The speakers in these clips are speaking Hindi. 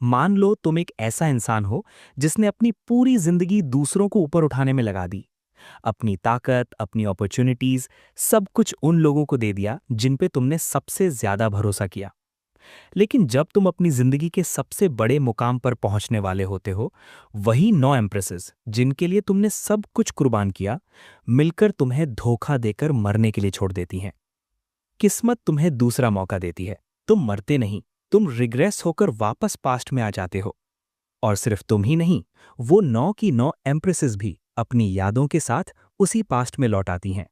मान लो तुम एक ऐसा इंसान हो जिसने अपनी पूरी जिंदगी दूसरों को ऊपर उठाने में लगा दी। अपनी ताकत, अपनी अपॉर्चुनिटीज, सब कुछ उन लोगों को दे दिया जिन पे तुमने सबसे ज्यादा भरोसा किया। लेकिन जब तुम अपनी जिंदगी के सबसे बड़े मुकाम पर पहुंचने वाले होते हो, वही 9 एम्प्रेसेस जिनके लिए तुमने सब कुछ कुर्बान किया, मिलकर तुम्हें धोखा देकर मरने के लिए छोड़ देती हैं। किस्मत तुम्हें दूसरा मौका देती है। तुम मरते नहीं, तुम रिग्रेस होकर वापस पास्ट में आ जाते हो। और सिर्फ तुम ही नहीं, वो 9 की 9 एम्प्रेसेस भी अपनी यादों के साथ उसी पास्ट में लौट आती हैं।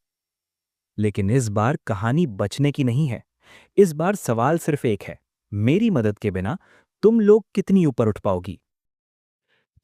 लेकिन इस बार कहानी बचने की नहीं है। इस बार सवाल सिर्फ एक है, मेरी मदद के बिना तुम लोग कितनी ऊपर उठ पाओगी।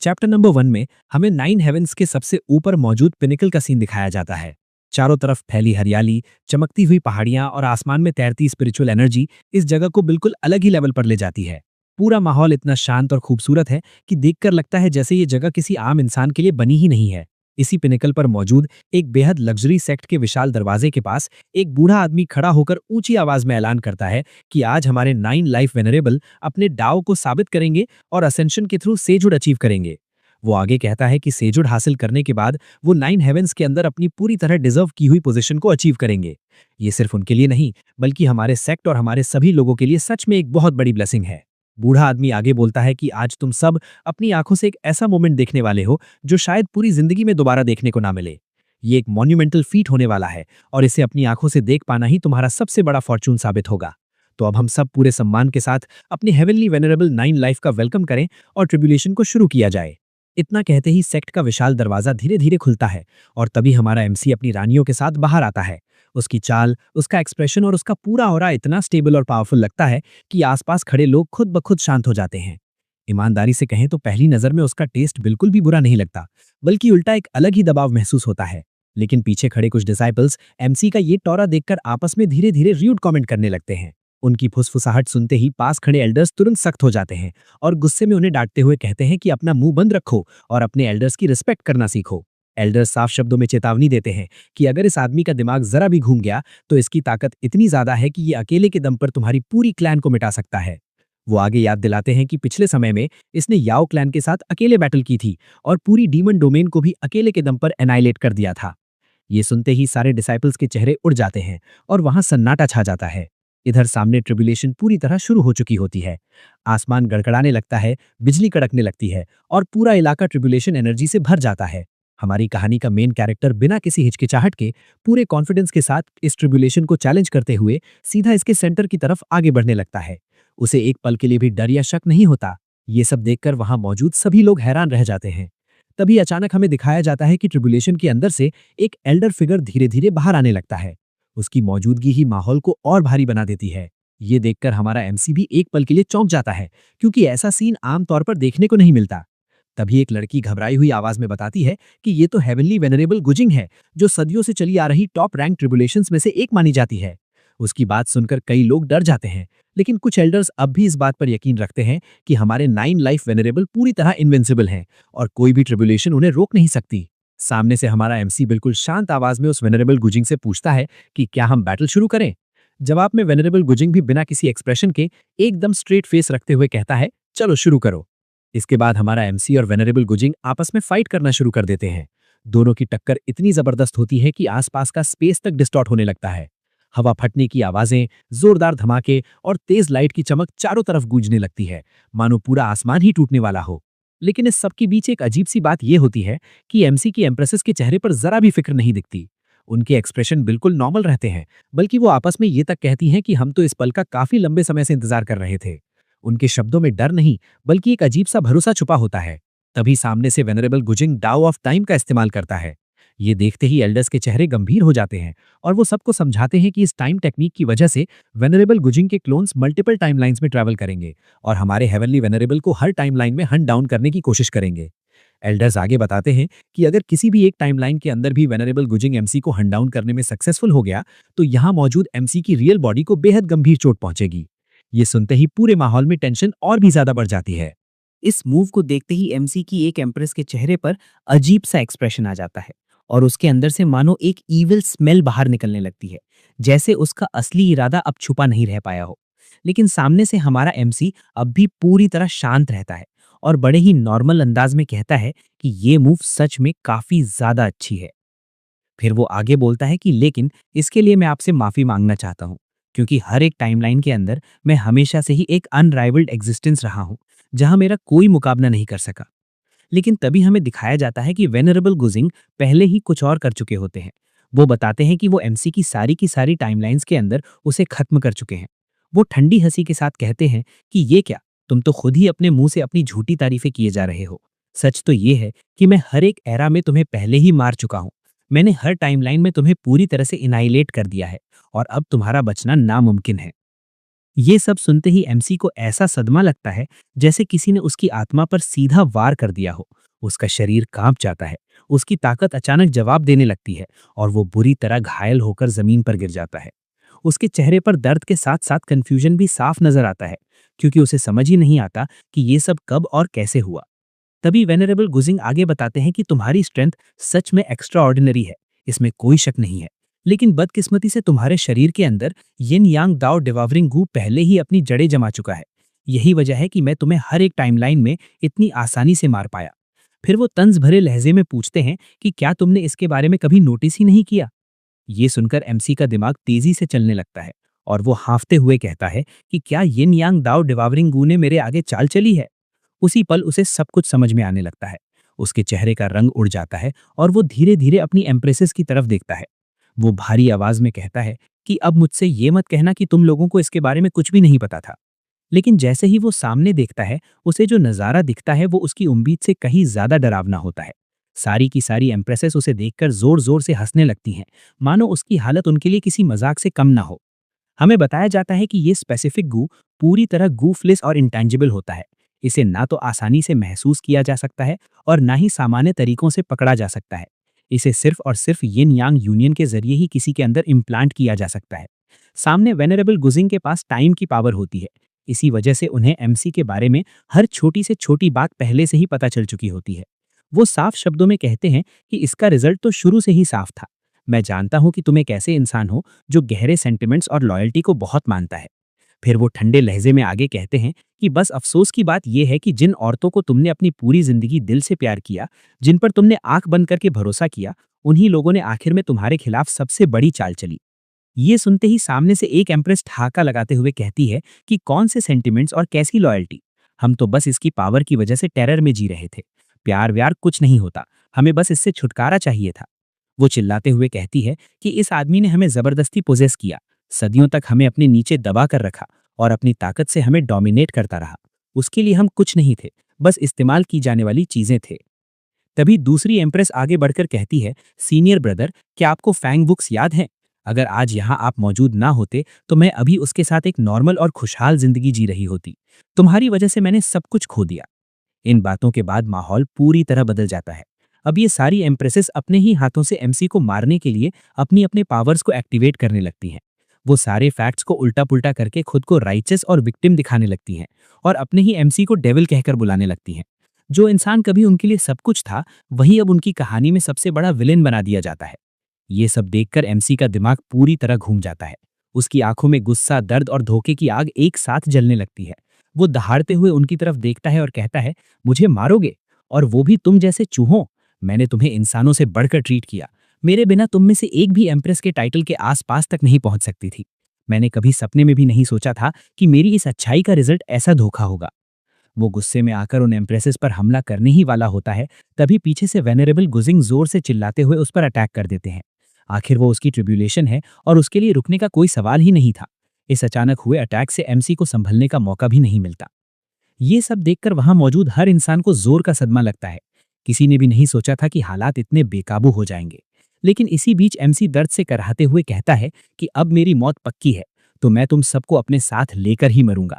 चैप्टर नंबर 1 में हमें 9 हेवेंस के सबसे ऊपर मौजूद पिनिकल का सीन दिखाया जाता है। चारों तरफ फैली हरियाली, चमकती हुई पहाड़ियां और आसमान में तैरती स्पिरिचुअल एनर्जी इस जगह को बिल्कुल अलग ही लेवल पर ले जाती है। पूरा माहौल इतना शांत और खूबसूरत है कि देखकर लगता है जैसे ये जगह किसी आम इंसान के लिए बनी ही नहीं है। इसी पिनिकल पर मौजूद एक बेहद लग्जरी सेक्ट के विशाल दरवाजे के पास एक बूढ़ा आदमी खड़ा होकर ऊंची आवाज में ऐलान करता है कि आज हमारे 9 लाइफ वेनरेबल अपने डाव को साबित करेंगे और असेंशन के थ्रू सेजुड अचीव करेंगे। वो आगे कहता है कि सेजुड हासिल करने के बाद वो 9 हेवेंस के अंदर अपनी पूरी तरह डिजर्व की हुई पोजीशन को अचीव करेंगे। ये सिर्फ उनके लिए नहीं, बल्कि हमारे सेक्ट और हमारे सभी लोगों के लिए सच में एक बहुत बड़ी ब्लेसिंग है। बूढ़ा आदमी आगे बोलता है कि आज तुम सब अपनी आंखों से एक ऐसा मोमेंट देखने वाले हो जो शायद पूरी जिंदगी में दोबारा देखने को ना मिले। ये एक मॉन्यूमेंटल फीट होने वाला है और इसे अपनी आंखों से देख पाना ही तुम्हारा सबसे बड़ा फॉर्चून साबित होगा। तो अब हम सब पूरे सम्मान के साथ अपने हेवनली वेनरेबल 9 लाइफ का वेलकम करें और ट्रिब्यूलेशन को शुरू किया जाए। इतना कहते ही सेक्ट का विशाल दरवाजा धीरे धीरे खुलता है और तभी हमारा एमसी अपनी रानियों के साथ बाहर आता है। उसकी चाल, उसका एक्सप्रेशन और उसका पूरा ऑरा इतना स्टेबल और पावरफुल लगता है कि आसपास खड़े लोग खुद ब खुद शांत हो जाते हैं। ईमानदारी से कहें तो पहली नजर में उसका टेस्ट बिल्कुल भी बुरा नहीं लगता, बल्कि उल्टा एक अलग ही दबाव महसूस होता है। लेकिन पीछे खड़े कुछ डिसाइपल्स एमसी का ये टॉरा देखकर आपस में धीरे धीरे र्यूड कमेंट करने लगते हैं। उनकी फुसफुसाहट सुनते ही पास खड़े एल्डर्स तुरंत सख्त हो जाते हैं और गुस्से में उन्हें डांटते हुए कहते हैं कि अपना मुंह बंद रखो और अपने एल्डर्स की रिस्पेक्ट करना सीखो। एल्डर्स साफ शब्दों में चेतावनी देते हैं कि अगर इस आदमी का दिमाग जरा भी घूम गया तो इसकी ताकत इतनी ज्यादा है कि ये अकेले के दम पर तुम्हारी पूरी क्लैन को मिटा सकता है। वो आगे याद दिलाते हैं कि पिछले समय में इसने याओ क्लैन के साथ अकेले बैटल की थी और पूरी डीमन डोमेन को भी अकेले के दम पर एनाइलेट कर दिया था। ये सुनते ही सारे डिसाइपल्स के चेहरे उड़ जाते हैं और वहां सन्नाटा छा जाता है। इधर सामने ट्रिब्यूलेशन पूरी तरह शुरू हो चुकी होती है। आसमान गड़गड़ाने लगता है, बिजली कड़कने लगती है और पूरा इलाका ट्रिब्यूलेशन एनर्जी से भर जाता है। हमारी कहानी का मेन कैरेक्टर बिना किसी हिचकिचाहट के पूरे कॉन्फिडेंस के साथ इस ट्रिब्यूलेशन को चैलेंज करते हुए सीधा इसके सेंटर की तरफ आगे बढ़ने लगता है। उसे एक पल के लिए भी डर या शक नहीं होता। ये सब देखकर वहां मौजूद सभी लोग हैरान रह जाते हैं। तभी अचानक हमें दिखाया जाता है कि ट्रिब्यूलेशन के अंदर से एक एल्डर फिगर धीरे धीरे बाहर आने लगता है। उसकी मौजूदगी ही माहौल को और भारी बना देती है। ये देखकर हमारा एमसी भी एक पल के लिए चौंक जाता है, क्योंकि ऐसा सीन आमतौर पर देखने को नहीं मिलता। तभी एक लड़की घबराई हुई आवाज में बताती है कि ये तो हेवनली वेनरेबल गुजिंग है, जो सदियों से चली आ रही टॉप रैंक ट्रिब्यूलेशंस में से एक मानी जाती है। उसकी बात सुनकर कई लोग डर जाते हैं, लेकिन कुछ एल्डर्स अब भी इस बात पर यकीन रखते हैं कि हमारे 9 लाइफ वेनरेबल पूरी तरह इनविंसिबल हैं और कोई भी ट्रिब्यूलेशन उन्हें रोक नहीं सकती। सामने से हमारा एमसी बिल्कुल शांत आवाज में उस वेनरेबल गुजिंग से पूछता है कि क्या हम बैटल शुरू करें। जवाब में वेनरेबल गुजिंग भी बिना किसी एक्सप्रेशन के एकदम स्ट्रेट फेस रखते हुए कहता है, चलो शुरू करो। इसके बाद हमारा एमसी और वेनरेबल गुजिंग आपस में फाइट करना शुरू कर देते हैं। दोनों की टक्कर इतनी जबरदस्त होती है कि आसपास का स्पेस तक डिस्टॉर्ट होने लगता है। हवा फटने की आवाजें, जोरदार धमाके और तेज लाइट की चमक चारों तरफ गूंजने लगती है, मानो पूरा आसमान ही टूटने वाला हो। लेकिन इस सब के बीच एक अजीब सी बात यह होती है कि एमसी की एम्प्रेसेस के चेहरे पर जरा भी फिक्र नहीं दिखती। उनके एक्सप्रेशन बिल्कुल नॉर्मल रहते हैं, बल्कि वो आपस में ये तक कहती हैं कि हम तो इस पल का काफी लंबे समय से इंतजार कर रहे थे। उनके शब्दों में डर नहीं, बल्कि एक अजीब सा भरोसा छुपा होता है। तभी सामने से वेनरेबल गुजिंग डाउ ऑफ टाइम का इस्तेमाल करता है। ये देखते ही एल्डर्स के चेहरे गंभीर हो जाते हैं और वो सबको समझाते हैं कि इस टाइम टेक्निक की वजह से वेनरेबल गुजिंग के क्लोन्स मल्टीपल टाइमलाइंस में ट्रैवल करेंगे और हमारे हेवनली वेनरेबल को हर टाइमलाइन में हंट डाउन करने की कोशिश करेंगे। एल्डर्स आगे बताते हैं कि अगर किसी भी एक टाइमलाइन के अंदर भी वेनरेबल गुजिंग एमसी को हंट डाउन करने में सक्सेसफुल हो गया तो यहाँ मौजूद एमसी की रियल बॉडी को बेहद गंभीर चोट पहुंचेगी। ये सुनते ही पूरे माहौल में टेंशन और भी ज्यादा बढ़ जाती है। इस मूव को देखते ही एमसी की एक एम्प्रेस के चेहरे पर अजीब सा एक्सप्रेशन आ जाता है और उसके अंदर से मानो एक ईविल स्मेल बाहर निकलने लगती है, जैसे उसका असली इरादा अब छुपा नहीं रह पाया हो। लेकिन सामने से हमारा एमसी अब भी पूरी तरह शांत रहता है और बड़े ही नॉर्मल अंदाज में कहता है कि ये मूव सच में काफी ज्यादा अच्छी है। फिर वो आगे बोलता है कि लेकिन इसके लिए मैं आपसे माफी मांगना चाहता हूँ, क्योंकि हर एक टाइमलाइन के अंदर मैं हमेशा से ही एक अनराइवल्ड एग्जिस्टेंस रहा हूँ, जहां मेरा कोई मुकाबला नहीं कर सका। लेकिन तभी हमें दिखाया जाता है कि वेनरेबल गुजिंग पहले ही कुछ और कर चुके होते हैं। वो बताते हैं कि वो एमसी की सारी टाइमलाइंस के अंदर उसे खत्म कर चुके हैं। वो ठंडी हंसी के साथ कहते हैं कि ये क्या, तुम तो खुद ही अपने मुंह से अपनी झूठी तारीफें किए जा रहे हो। सच तो ये है कि मैं हर एक एरा में तुम्हें पहले ही मार चुका हूं। मैंने हर टाइमलाइन में तुम्हें पूरी तरह से इनाइलेट कर दिया है और अब तुम्हारा बचना नामुमकिन है। ये सब सुनते ही एमसी को ऐसा सदमा लगता है जैसे किसी ने उसकी आत्मा पर सीधा वार कर दिया हो। उसका शरीर कांप जाता है, उसकी ताकत अचानक जवाब देने लगती है और वो बुरी तरह घायल होकर जमीन पर गिर जाता है। उसके चेहरे पर दर्द के साथ साथ कंफ्यूजन भी साफ नजर आता है, क्योंकि उसे समझ ही नहीं आता कि ये सब कब और कैसे हुआ। तभी वेनरेबल गुजिंग आगे बताते हैं कि तुम्हारी स्ट्रेंथ सच में एक्स्ट्रा ऑर्डिनरी है, इसमें कोई शक नहीं है। लेकिन बदकिस्मती से तुम्हारे शरीर के अंदर यिन यांग दाओ डिवावरिंग गू पहले ही अपनी जड़ें जमा चुका है। यही वजह है कि मैं तुम्हें हर एक टाइमलाइन में इतनी आसानी से मार पाया। फिर वो तंज भरे लहजे में पूछते हैं कि क्या तुमने इसके बारे में कभी नोटिस ही नहीं किया। ये सुनकर एमसी का दिमाग तेजी से चलने लगता है और वो हांफते हुए कहता है कि क्या यिन यांग दाओ डिवावरिंग गू ने मेरे आगे चाल चली है। उसी पल उसे सब कुछ समझ में आने लगता है। उसके चेहरे का रंग उड़ जाता है और वो धीरे धीरे अपनी एम्प्रेसेस की तरफ देखता है। वो भारी आवाज में कहता है कि अब मुझसे ये मत कहना कि तुम लोगों को इसके बारे में कुछ भी नहीं पता था। लेकिन जैसे ही वो सामने देखता है, उसे जो नजारा दिखता है वो उसकी उम्मीद से कहीं ज्यादा डरावना होता है। सारी की सारी एम्प्रेसेस उसे देखकर जोर जोर से हंसने लगती हैं, मानो उसकी हालत उनके लिए किसी मजाक से कम ना हो। हमें बताया जाता है कि ये स्पेसिफिक गू पूरी तरह गूफलेस और इंटेंजिबल होता है। इसे ना तो आसानी से महसूस किया जा सकता है और ना ही सामान्य तरीकों से पकड़ा जा सकता है। इसे सिर्फ और सिर्फ यिन यांग यूनियन के जरिए ही किसी के अंदर इम्प्लांट किया जा सकता है। सामने वेनरेबल गुजिंग के पास टाइम की पावर होती है। इसी वजह से उन्हें एमसी के बारे में हर छोटी से छोटी बात पहले से ही पता चल चुकी होती है। वो साफ शब्दों में कहते हैं कि इसका रिजल्ट तो शुरू से ही साफ था। मैं जानता हूं कि तुम एक ऐसे इंसान हो जो गहरे सेंटिमेंट्स और लॉयल्टी को बहुत मानता है। फिर वो ठंडे लहजे में आगे कहते हैं कि बस अफसोस की बात यह है कि जिन औरतों को तुमने अपनी पूरी जिंदगी दिल से प्यार किया, जिन पर तुमने आंख बंद करके भरोसा किया, उन्हीं लोगों ने आखिर में तुम्हारे खिलाफ सबसे बड़ी चाल चली। ये सुनते ही सामने से एक एम्प्रेस ठहाका लगाते हुए कहती है कि कौन से सेंटिमेंट्स और कैसी लॉयल्टी, हम तो बस इसकी पावर की वजह से टेरर में जी रहे थे। प्यार व्यार कुछ नहीं होता, हमें बस इससे छुटकारा चाहिए था। वो चिल्लाते हुए कहती है कि इस आदमी ने हमें जबरदस्ती पोजेस किया, सदियों तक हमें अपने नीचे दबा कर रखा और अपनी ताकत से हमें डोमिनेट करता रहा। उसके लिए हम कुछ नहीं थे, बस इस्तेमाल की जाने वाली चीजें थे। तभी दूसरी एम्प्रेस आगे बढ़कर कहती है, सीनियर ब्रदर, क्या आपको फैंग बुक्स याद हैं? अगर आज यहाँ आप मौजूद ना होते तो मैं अभी उसके साथ एक नॉर्मल और खुशहाल जिंदगी जी रही होती। तुम्हारी वजह से मैंने सब कुछ खो दिया। इन बातों के बाद माहौल पूरी तरह बदल जाता है। अब ये सारी एम्प्रेसेस अपने ही हाथों से एमसी को मारने के लिए अपनी अपने पावर्स को एक्टिवेट करने लगती हैं। वो सारे फैक्ट्स को उल्टा पुल्टा करके खुद को राइचस और विक्टिम दिखाने लगती हैं और अपने ही एमसी को डेविल कहकर बुलाने लगती हैं। जो इंसान कभी उनके लिए सब कुछ था, वही अब उनकी कहानी में सबसे बड़ा विलेन बना दिया जाता है। ये सब देखकर एमसी का दिमाग पूरी तरह घूम जाता है। उसकी आंखों में गुस्सा, दर्द और धोखे की आग एक साथ जलने लगती है। वो दहाड़ते हुए उनकी तरफ देखता है और कहता है, मुझे मारोगे? और वो भी तुम जैसे चूहों? मैंने तुम्हें इंसानों से बढ़कर ट्रीट किया। मेरे बिना तुम में से एक भी एम्प्रेस के टाइटल के आसपास तक नहीं पहुंच सकती थी। मैंने कभी सपने में भी नहीं सोचा था कि मेरी इस अच्छाई का रिजल्ट ऐसा धोखा होगा। वो गुस्से में आकर उन एम्प्रेसेस पर हमला करने ही वाला होता है, तभी पीछे से वेनरेबल गुजिंग जोर से चिल्लाते हुए उस पर अटैक कर देते हैं। आखिर वो उसकी ट्रिब्यूलेशन है और उसके लिए रुकने का कोई सवाल ही नहीं था। इस अचानक हुए अटैक से एमसी को संभलने का मौका भी नहीं मिलता। ये सब देखकर वहां मौजूद हर इंसान को जोर का सदमा लगता है। किसी ने भी नहीं सोचा था कि हालात इतने बेकाबू हो जाएंगे। लेकिन इसी बीच एमसी दर्द से कराहते हुए कहता है कि अब मेरी मौत पक्की है, तो मैं तुम सबको अपने साथ लेकर ही मरूंगा।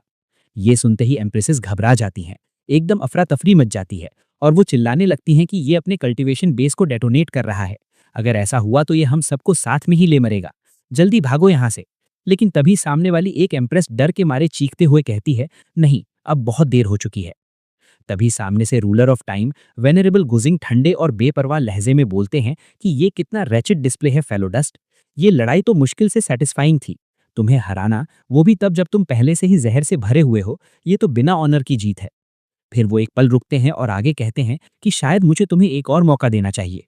ये सुनते ही एम्प्रेसेस घबरा जाती हैं, एकदम अफरा तफरी मच जाती है और वो चिल्लाने लगती हैं कि ये अपने कल्टीवेशन बेस को डेटोनेट कर रहा है। अगर ऐसा हुआ तो ये हम सबको साथ में ही ले मरेगा। जल्दी भागो यहाँ से। लेकिन तभी सामने वाली एक एम्प्रेस डर के मारे चीखते हुए कहती है, नहीं, अब बहुत देर हो चुकी है। तभी सामने से रूलर ऑफ टाइम वेनरेबल गुजिंग ठंडे और बेपरवाह लहजे में बोलते हैं कि ये कितना रैचिड डिस्प्ले है फेलो डस्ट। ये लड़ाई तो मुश्किल से सेटिस्फाइंग थी, तुम्हें हराना, वो भी तब जब तुम पहले से ही जहर से भरे हुए हो, ये तो बिना ऑनर की जीत है। फिर वो एक पल रुकते हैं और आगे कहते हैं कि शायद मुझे तुम्हें एक और मौका देना चाहिए।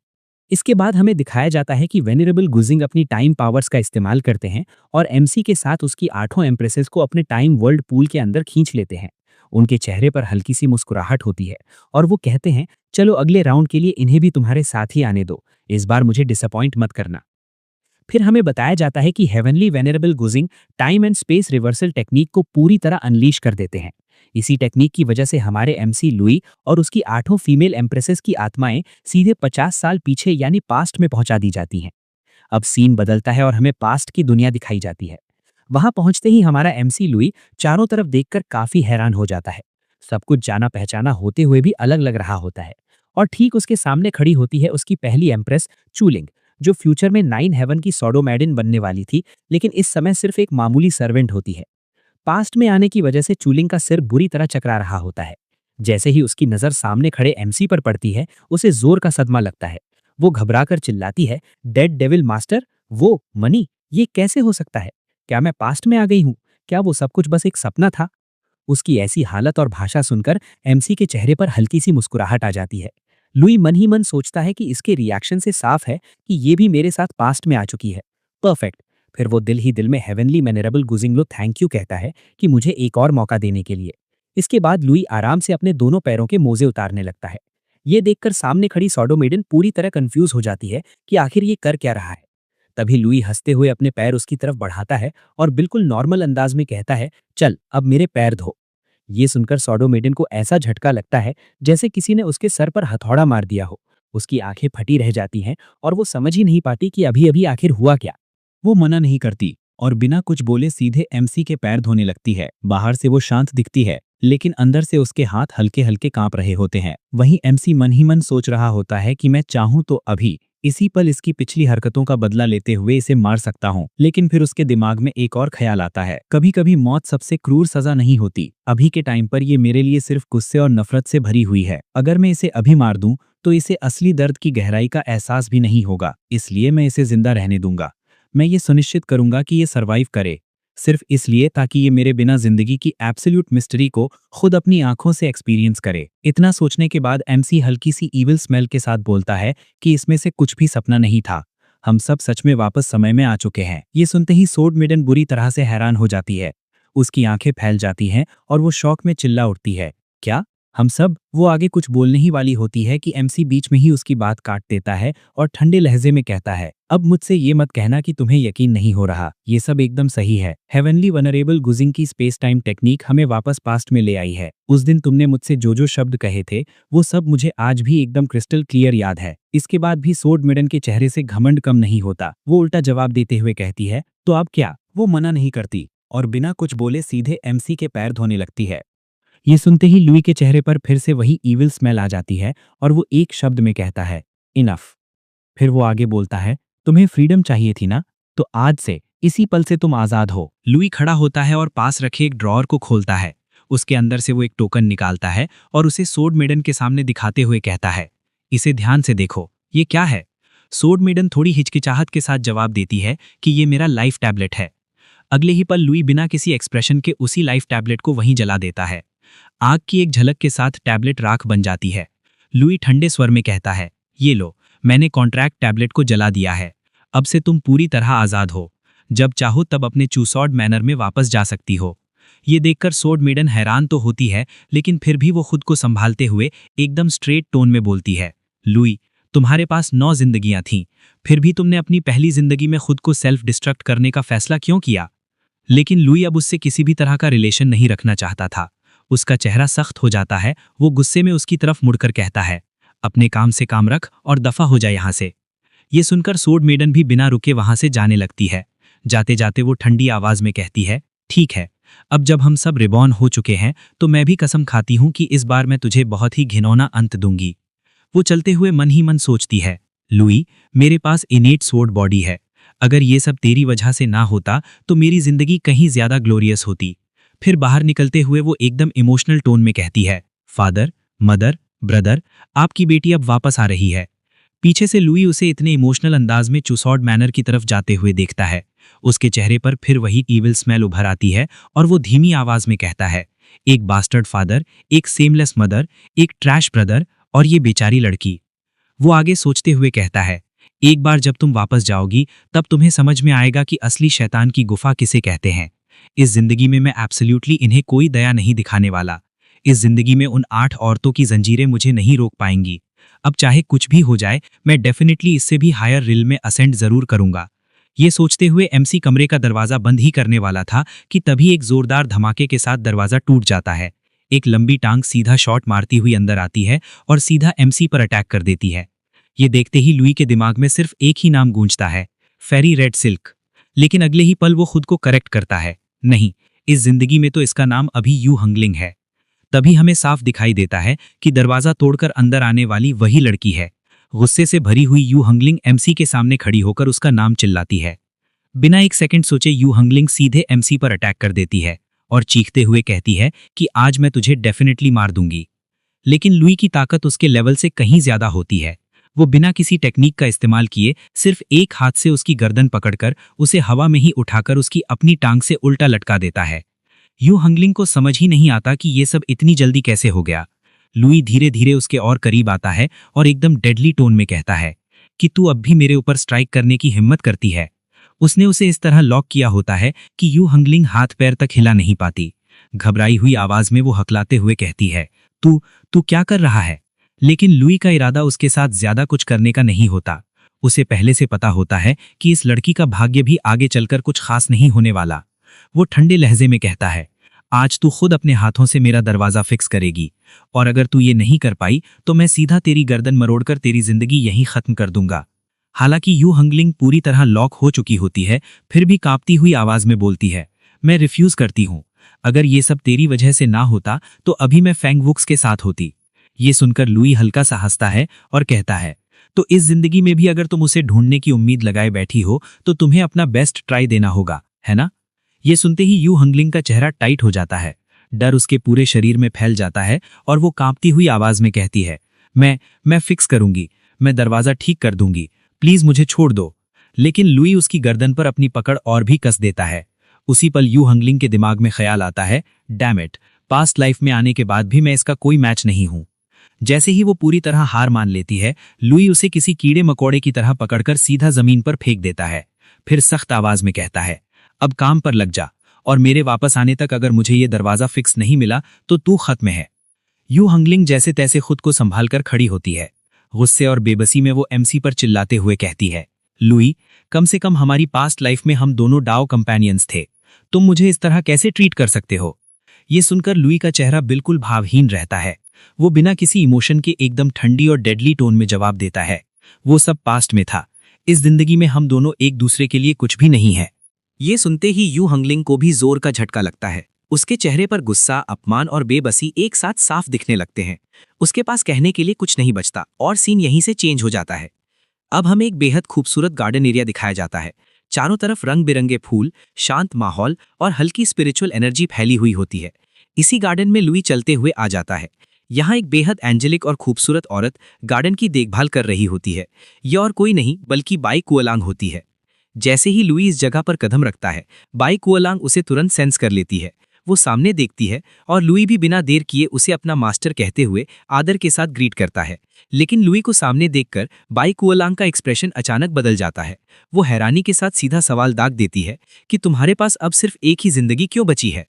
इसके बाद हमें दिखाया जाता है कि वेनरेबल गुजिंग अपनी टाइम पावर्स का इस्तेमाल करते हैं और एमसी के साथ उसकी 8 एम्प्रेसेस को अपने टाइम वर्ल्ड पूल के अंदर खींच लेते हैं। उनके चेहरे पर हल्की सी मुस्कुराहट होती है और वो कहते हैं, चलो अगले राउंड के लिए इन्हें भी तुम्हारे साथ ही आने दो, इस बार मुझे डिसअपॉइंट मत करना। फिर हमें बताया जाता है कि heavenly venerable Gujing time and space reversal technique को पूरी तरह अनलीश कर देते हैं। इसी टेक्निक की वजह से हमारे एमसी लुई और उसकी 8 फीमेल एम्प्रेसेस की आत्माएं सीधे 50 साल पीछे यानी पास्ट में पहुंचा दी जाती हैं। अब सीन बदलता है और हमें पास्ट की दुनिया दिखाई जाती है। वहां पहुंचते ही हमारा एमसी लुई चारों तरफ देखकर काफी हैरान हो जाता है। सब कुछ जाना पहचाना होते हुए भी अलग लग रहा होता है। और ठीक उसके सामने खड़ी होती है उसकी पहली एम्प्रेस चूलिंग, जो फ्यूचर में 9 हेवन की सॉडोमैडिन बनने वाली थी, लेकिन इस समय सिर्फ एक मामूली सर्वेंट होती है। पास्ट में आने की वजह से चूलिंग का सिर बुरी तरह चकरा रहा होता है। जैसे ही उसकी नजर सामने खड़े एमसी पर पड़ती है, उसे जोर का सदमा लगता है। वो घबराकर चिल्लाती है, डेड डेविल मास्टर, वो मनी, ये कैसे हो सकता है? क्या मैं पास्ट में आ गई हूँ? क्या वो सब कुछ बस एक सपना था? उसकी ऐसी हालत और भाषा सुनकर एमसी के चेहरे पर हल्की सी मुस्कुराहट आ जाती है। लुई मन ही मन सोचता है कि इसके रिएक्शन से साफ है कि ये भी मेरे साथ पास्ट में आ चुकी है। परफेक्ट। फिर वो दिल ही दिल में हेवनली मेनेरेबल गुजिंगलो थैंक यू कहता है कि मुझे एक और मौका देने के लिए। इसके बाद लुई आराम से अपने दोनों पैरों के मोजे उतारने लगता है। ये देखकर सामने खड़ी सॉडोमेडन पूरी तरह कंफ्यूज हो जाती है कि आखिर ये कर क्या रहा है। तभी लुई हंसते हुए अपने पैर उसकी तरफ बढ़ाता है और बिल्कुल नॉर्मल अंदाज में कहता है, चल अब मेरे पैर धो। ये सुनकर सॉडोमेडन को ऐसा झटका लगता है जैसे किसी ने उसके सर पर हथौड़ा मार दिया हो। उसकी आंखें फटी रह जाती हैं और वो समझ ही नहीं पाती कि अभी अभी आखिर हुआ क्या। वो मना नहीं करती और बिना कुछ बोले सीधे एमसी के पैर धोने लगती है। बाहर से वो शांत दिखती है, लेकिन अंदर से उसके हाथ हल्के हल्के कांप रहे होते हैं। वहीं एमसी मन ही मन सोच रहा होता है कि मैं चाहूं तो अभी इसी पल इसकी पिछली हरकतों का बदला लेते हुए इसे मार सकता हूं। लेकिन फिर उसके दिमाग में एक और ख्याल आता है, कभी कभी मौत सबसे क्रूर सजा नहीं होती। अभी के टाइम पर ये मेरे लिए सिर्फ गुस्से और नफरत से भरी हुई है। अगर मैं इसे अभी मार दूं तो इसे असली दर्द की गहराई का एहसास भी नहीं होगा, इसलिए मैं इसे जिंदा रहने दूंगा। मैं ये सुनिश्चित करूंगा कि ये सरवाइव करे, सिर्फ इसलिए ताकि ये मेरे बिना जिंदगी की एब्सोल्यूट मिस्ट्री को खुद अपनी आंखों से एक्सपीरियंस करे। इतना सोचने के बाद एमसी हल्की सी ईविल स्मेल के साथ बोलता है कि इसमें से कुछ भी सपना नहीं था, हम सब सच में वापस समय में आ चुके हैं। ये सुनते ही सोड मेडन बुरी तरह से हैरान हो जाती है। उसकी आंखें फैल जाती हैं और वो शौक में चिल्ला उठती है, क्या हम सब? वो आगे कुछ बोलने ही वाली होती है कि एमसी बीच में ही उसकी बात काट देता है और ठंडे लहजे में कहता है, अब मुझसे ये मत कहना कि तुम्हें यकीन नहीं हो रहा, ये सब एकदम सही है। हेवनली वनरेबल गुजिंग की स्पेस टाइम टेक्निक हमें वापस पास्ट में ले आई है। उस दिन तुमने मुझसे जो जो शब्द कहे थे वो सब मुझे आज भी एकदम क्रिस्टल क्लियर याद है। इसके बाद भी सोड मेडन के चेहरे से घमंड कम नहीं होता। वो उल्टा जवाब देते हुए कहती है, तो अब क्या? वो मना नहीं करती और बिना कुछ बोले सीधे एमसी के पैर धोने लगती है। ये सुनते ही लुई के चेहरे पर फिर से वही ईविल स्मेल आ जाती है और वो एक शब्द में कहता है, इनफ। फिर वो आगे बोलता है, तुम्हें फ्रीडम चाहिए थी ना, तो आज से इसी पल से तुम आजाद हो। लुई खड़ा होता है और पास रखे एक ड्रॉअर को खोलता है। उसके अंदर से वो एक टोकन निकालता है और उसे सोड मेडन के सामने दिखाते हुए कहता है, इसे ध्यान से देखो, ये क्या है? सोड मेडन थोड़ी हिचकिचाहट के साथ जवाब देती है कि ये मेरा लाइफ टैबलेट है। अगले ही पल लुई बिना किसी एक्सप्रेशन के उसी लाइफ टैबलेट को वहीं जला देता है। आग की एक झलक के साथ टैबलेट राख बन जाती है। लुई ठंडे स्वर में कहता है, ये लो, मैंने कॉन्ट्रैक्ट टैबलेट को जला दिया है। अब से तुम पूरी तरह आजाद हो। जब चाहो तब अपने चूसॉड मैनर में वापस जा सकती हो। ये देखकर सोड मेडन हैरान तो होती है, लेकिन फिर भी वो खुद को संभालते हुए एकदम स्ट्रेट टोन में बोलती है, लुई, तुम्हारे पास 9 जिंदगियां थीं, फिर भी तुमने अपनी पहली जिंदगी में खुद को सेल्फ डिस्ट्रक्ट करने का फैसला क्यों किया? लेकिन लुई अब उससे किसी भी तरह का रिलेशन नहीं रखना चाहता था। उसका चेहरा सख्त हो जाता है। वो गुस्से में उसकी तरफ मुड़कर कहता है, अपने काम से काम रख और दफा हो जाए यहां से। ये सुनकर सोड मेडन भी बिना रुके वहां से जाने लगती है। जाते जाते वो ठंडी आवाज में कहती है, ठीक है, अब जब हम सब रिबॉर्न हो चुके हैं तो मैं भी कसम खाती हूं कि इस बार मैं तुझे बहुत ही घिनौना अंत दूंगी। वो चलते हुए मन ही मन सोचती है, लुई, मेरे पास इनेट सोड बॉडी है। अगर ये सब तेरी वजह से ना होता तो मेरी जिंदगी कहीं ज्यादा ग्लोरियस होती। फिर बाहर निकलते हुए वो एकदम इमोशनल टोन में कहती है, फादर, मदर, ब्रदर, आपकी बेटी अब वापस आ रही है। पीछे से लुई उसे इतने इमोशनल अंदाज में चुसॉड मैनर की तरफ जाते हुए देखता है। उसके चेहरे पर फिर वही ईविल स्मेल उभर आती है और वो धीमी आवाज में कहता है, एक बास्टर्ड फादर, एक सेमलेस मदर, एक ट्रैश ब्रदर और ये बेचारी लड़की। वो आगे सोचते हुए कहता है, एक बार जब तुम वापस जाओगी तब तुम्हें समझ में आएगा कि असली शैतान की गुफा किसे कहते हैं। इस जिंदगी में मैं एब्सोल्युटली इन्हें कोई दया नहीं दिखाने वाला। इस जिंदगी में उन 8 औरतों की जंजीरें मुझे नहीं रोक पाएंगी। अब चाहे कुछ भी हो जाए, मैं डेफिनेटली इससे भी हायर रिल में असेंड जरूर करूंगा। ये सोचते हुए एमसी कमरे का दरवाजा बंद ही करने वाला था कि तभी एक जोरदार धमाके के साथ दरवाजा टूट जाता है। एक लंबी टांग सीधा शॉट मारती हुई अंदर आती है और सीधा एमसी पर अटैक कर देती है। ये देखते ही लुई के दिमाग में सिर्फ एक ही नाम गूंजता है, फेरी रेड सिल्क। लेकिन अगले ही पल वो खुद को करेक्ट करता है, नहीं, इस जिंदगी में तो इसका नाम अभी यू हंगलिंग है। तभी हमें साफ दिखाई देता है कि दरवाजा तोड़कर अंदर आने वाली वही लड़की है। गुस्से से भरी हुई यू हंगलिंग एमसी के सामने खड़ी होकर उसका नाम चिल्लाती है। बिना एक सेकंड सोचे यू हंगलिंग सीधे एमसी पर अटैक कर देती है और चीखते हुए कहती है कि आज मैं तुझे डेफिनेटली मार दूंगी। लेकिन लुई की ताकत उसके लेवल से कहीं ज्यादा होती है। वो बिना किसी टेक्निक का इस्तेमाल किए सिर्फ एक हाथ से उसकी गर्दन पकड़कर उसे हवा में ही उठाकर उसकी अपनी टांग से उल्टा लटका देता है। यू हंगलिंग को समझ ही नहीं आता कि ये सब इतनी जल्दी कैसे हो गया। लुई धीरे धीरे उसके और करीब आता है और एकदम डेडली टोन में कहता है कि तू अब भी मेरे ऊपर स्ट्राइक करने की हिम्मत करती है। उसने उसे इस तरह लॉक किया होता है कि यू हंगलिंग हाथ पैर तक हिला नहीं पाती। घबराई हुई आवाज में वो हकलाते हुए कहती है, तू क्या कर रहा है? लेकिन लुई का इरादा उसके साथ ज्यादा कुछ करने का नहीं होता। उसे पहले से पता होता है कि इस लड़की का भाग्य भी आगे चलकर कुछ खास नहीं होने वाला। वो ठंडे लहजे में कहता है, आज तू खुद अपने हाथों से मेरा दरवाजा फिक्स करेगी और अगर तू ये नहीं कर पाई तो मैं सीधा तेरी गर्दन मरोड़कर तेरी जिंदगी यहीं खत्म कर दूंगा। हालांकि यू हंगलिंग पूरी तरह लॉक हो चुकी होती है, फिर भी कांपती हुई आवाज में बोलती है, मैं रिफ्यूज करती हूं। अगर ये सब तेरी वजह से ना होता तो अभी मैं फैंग वुक्स के साथ होती। ये सुनकर लुई हल्का सा हंसता है और कहता है, तो इस जिंदगी में भी अगर तुम उसे ढूंढने की उम्मीद लगाए बैठी हो तो तुम्हें अपना बेस्ट ट्राई देना होगा, है ना? ये सुनते ही यू हंगलिंग का चेहरा टाइट हो जाता है। डर उसके पूरे शरीर में फैल जाता है और वो कांपती हुई आवाज में कहती है, मैं फिक्स करूंगी, मैं दरवाजा ठीक कर दूंगी, प्लीज मुझे छोड़ दो। लेकिन लुई उसकी गर्दन पर अपनी पकड़ और भी कस देता है। उसी पल यू हंगलिंग के दिमाग में ख्याल आता है, डैम इट, पास्ट लाइफ में आने के बाद भी मैं इसका कोई मैच नहीं हूं। जैसे ही वो पूरी तरह हार मान लेती है, लुई उसे किसी कीड़े मकोड़े की तरह पकड़कर सीधा जमीन पर फेंक देता है। फिर सख्त आवाज में कहता है, अब काम पर लग जा और मेरे वापस आने तक अगर मुझे ये दरवाजा फिक्स नहीं मिला तो तू खत्म है। यू हंगलिंग जैसे तैसे खुद को संभाल कर खड़ी होती है। गुस्से और बेबसी में वो एमसी पर चिल्लाते हुए कहती है, लुई, कम से कम हमारी पास्ट लाइफ में हम दोनों डाओ कंपेनियंस थे, तुम मुझे इस तरह कैसे ट्रीट कर सकते हो? ये सुनकर लुई का चेहरा बिल्कुल भावहीन रहता है। वो बिना किसी इमोशन के एकदम ठंडी और डेडली टोन में जवाब देता है, वो सब पास्ट में था, इस जिंदगी में हम दोनों एक दूसरे के लिए कुछ भी नहीं है। ये सुनते ही यू हंगलिंग को भी जोर का झटका लगता है। उसके चेहरे पर गुस्सा, अपमान और बेबसी एक साथ साफ दिखने लगते हैं। उसके पास कहने के लिए कुछ नहीं बचता और सीन यहीं से चेंज हो जाता है। अब हमें एक बेहद खूबसूरत गार्डन एरिया दिखाया जाता है। चारों तरफ रंग बिरंगे फूल, शांत माहौल और हल्की स्पिरिचुअल एनर्जी फैली हुई होती है। इसी गार्डन में लुई चलते हुए आ जाता है। यहाँ एक बेहद एंजेलिक और खूबसूरत औरत गार्डन की देखभाल कर रही होती है। यह और कोई नहीं बल्कि बाई कुओलांग होती है। जैसे ही लुई इस जगह पर कदम रखता है, बाई कुओलांग उसे तुरंत सेंस कर लेती है। वो सामने देखती है और लुई भी बिना देर किए उसे अपना मास्टर कहते हुए आदर के साथ ग्रीट करता है। लेकिन लुई को सामने देखकर बाई कुओलांग का एक्सप्रेशन अचानक बदल जाता है। वो हैरानी के साथ सीधा सवाल दाग देती है कि तुम्हारे पास अब सिर्फ एक ही जिंदगी क्यों बची है?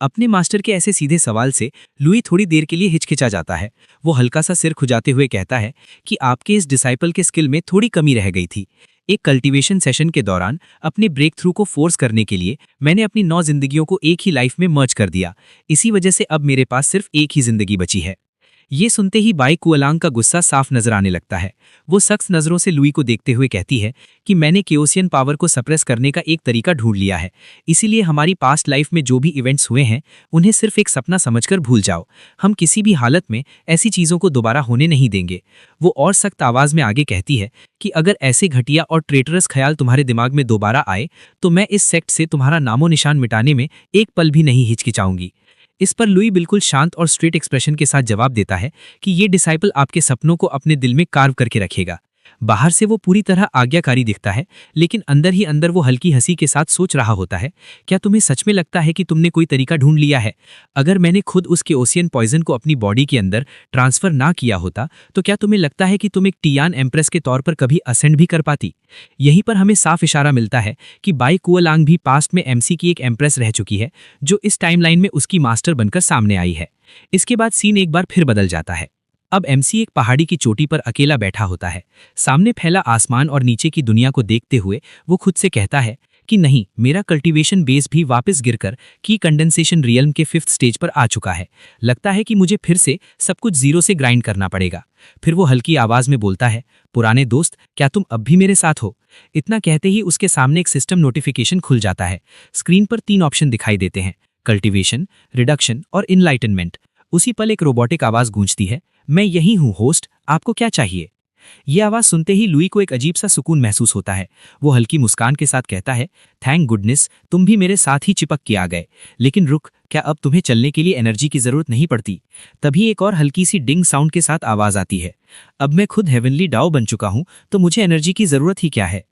अपने मास्टर के ऐसे सीधे सवाल से लुई थोड़ी देर के लिए हिचकिचा जाता है। वो हल्का सा सिर खुजाते हुए कहता है कि आपके इस डिसाइपल के स्किल में थोड़ी कमी रह गई थी। एक कल्टीवेशन सेशन के दौरान अपने ब्रेक थ्रू को फोर्स करने के लिए मैंने अपनी 9 जिंदगियों को एक ही लाइफ में मर्ज कर दिया। इसी वजह से अब मेरे पास सिर्फ एक ही जिंदगी बची है। ये सुनते ही बाई कुओलांग का गुस्सा साफ नजर आने लगता है। वो सख्त नजरों से लुई को देखते हुए कहती है कि मैंने केओसियन पावर को सप्रेस करने का एक तरीका ढूंढ लिया है। इसीलिए हमारी पास्ट लाइफ में जो भी इवेंट्स हुए हैं उन्हें सिर्फ एक सपना समझकर भूल जाओ। हम किसी भी हालत में ऐसी चीजों को दोबारा होने नहीं देंगे। वो और सख्त आवाज में आगे कहती है कि अगर ऐसे घटिया और ट्रेटरस ख्याल तुम्हारे दिमाग में दोबारा आए तो मैं इस सेक्ट से तुम्हारा नामो निशान मिटाने में एक पल भी नहीं हिचकिचाऊंगी। इस पर लुई बिल्कुल शांत और स्ट्रेट एक्सप्रेशन के साथ जवाब देता है कि ये डिसाइपल आपके सपनों को अपने दिल में कार्व करके रखेगा। बाहर से वो पूरी तरह आज्ञाकारी दिखता है, लेकिन अंदर ही अंदर वो हल्की हंसी के साथ सोच रहा होता है, क्या तुम्हें सच में लगता है कि तुमने कोई तरीका ढूंढ लिया है? अगर मैंने खुद उसके ओशियन पॉइजन को अपनी बॉडी के अंदर ट्रांसफर ना किया होता, तो क्या तुम्हें लगता है कि तुम एक टियान एम्प्रेस के तौर पर कभी असेंड भी कर पाती? यहीं पर हमें साफ इशारा मिलता है कि बाई कुओलांग भी पास्ट में एमसी की एक एम्प्रेस रह चुकी है, जो इस टाइमलाइन में उसकी मास्टर बनकर सामने आई है। इसके बाद सीन एक बार फिर बदल जाता है। अब एमसी एक पहाड़ी की चोटी पर अकेला बैठा होता है। सामने फैला आसमान और नीचे की दुनिया को देखते हुए वो खुद से कहता है कि नहीं, मेरा कल्टीवेशन बेस भी वापस गिरकर की कंडेंसेशन रियल्म के 5th स्टेज पर आ चुका है। लगता है कि मुझे फिर से सब कुछ जीरो से ग्राइंड करना पड़ेगा। फिर वो हल्की आवाज में बोलता है, पुराने दोस्त, क्या तुम अब भी मेरे साथ हो? इतना कहते ही उसके सामने एक सिस्टम नोटिफिकेशन खुल जाता है। स्क्रीन पर 3 ऑप्शन दिखाई देते हैं, कल्टीवेशन, रिडक्शन और इनलाइटनमेंट। उसी पल एक रोबोटिक आवाज गूंजती है, मैं यही हूं होस्ट, आपको क्या चाहिए? ये आवाज सुनते ही लुई को एक अजीब सा सुकून महसूस होता है। वो हल्की मुस्कान के साथ कहता है, थैंक गुडनेस, तुम भी मेरे साथ ही चिपक के आ गए। लेकिन रुक, क्या अब तुम्हें चलने के लिए एनर्जी की जरूरत नहीं पड़ती? तभी एक और हल्की सी डिंग साउंड के साथ आवाज आती है, अब मैं खुद हेवनली डाओ बन चुका हूं, तो मुझे एनर्जी की जरूरत ही क्या है?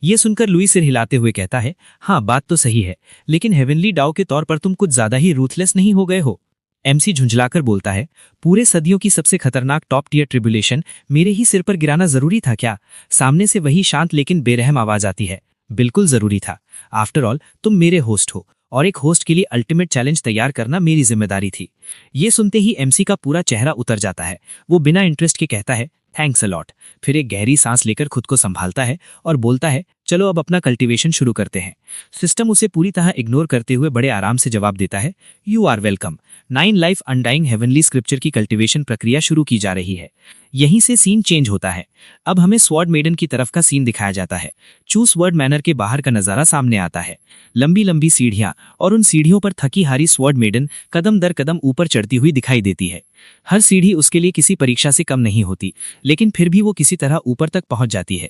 ये सुनकर लुई सिर हिलाते हुए कहता है, हाँ बात तो सही है, लेकिन हेवनली डाओ के तौर पर तुम कुछ ज्यादा ही रूथलेस नहीं हो गए हो? एमसी झुंझलाकर बोलता है, पूरे सदियों की सबसे खतरनाक टॉप टियर ट्रिब्यूलेशन मेरे ही सिर पर गिराना जरूरी था क्या? सामने से वही शांत लेकिन बेरहम आवाज आती है, बिल्कुल जरूरी था। आफ्टर ऑल तुम मेरे होस्ट हो, और एक होस्ट के लिए अल्टीमेट चैलेंज तैयार करना मेरी जिम्मेदारी थी। ये सुनते ही एमसी का पूरा चेहरा उतर जाता है। वो बिना इंटरेस्ट के कहता है, थैंक्स अ लॉट। फिर एक गहरी सांस लेकर खुद को संभालता है और बोलता है, चलो अब अपना कल्टीवेशन शुरू करते हैं। सिस्टम उसे पूरी तरह इग्नोर करते हुए बड़े आराम से जवाब देता है, you are welcome. 9 life undying heavenly scripture की कल्टीवेशन प्रक्रिया शुरू की जा रही है। यहीं से सीन चेंज होता है। अब हमें स्वॉर्ड मेडन की तरफ का सीन दिखाया जाता है। चूस वर्ड मैनर के बाहर का नजारा सामने आता है। लंबी लंबी सीढ़ियां और उन सीढ़ियों पर थकी हारी स्वॉर्ड मेडन कदम दर कदम ऊपर चढ़ती हुई दिखाई देती है। हर सीढ़ी उसके लिए किसी परीक्षा से कम नहीं होती, लेकिन फिर भी वो किसी तरह ऊपर तक पहुंच जाती है।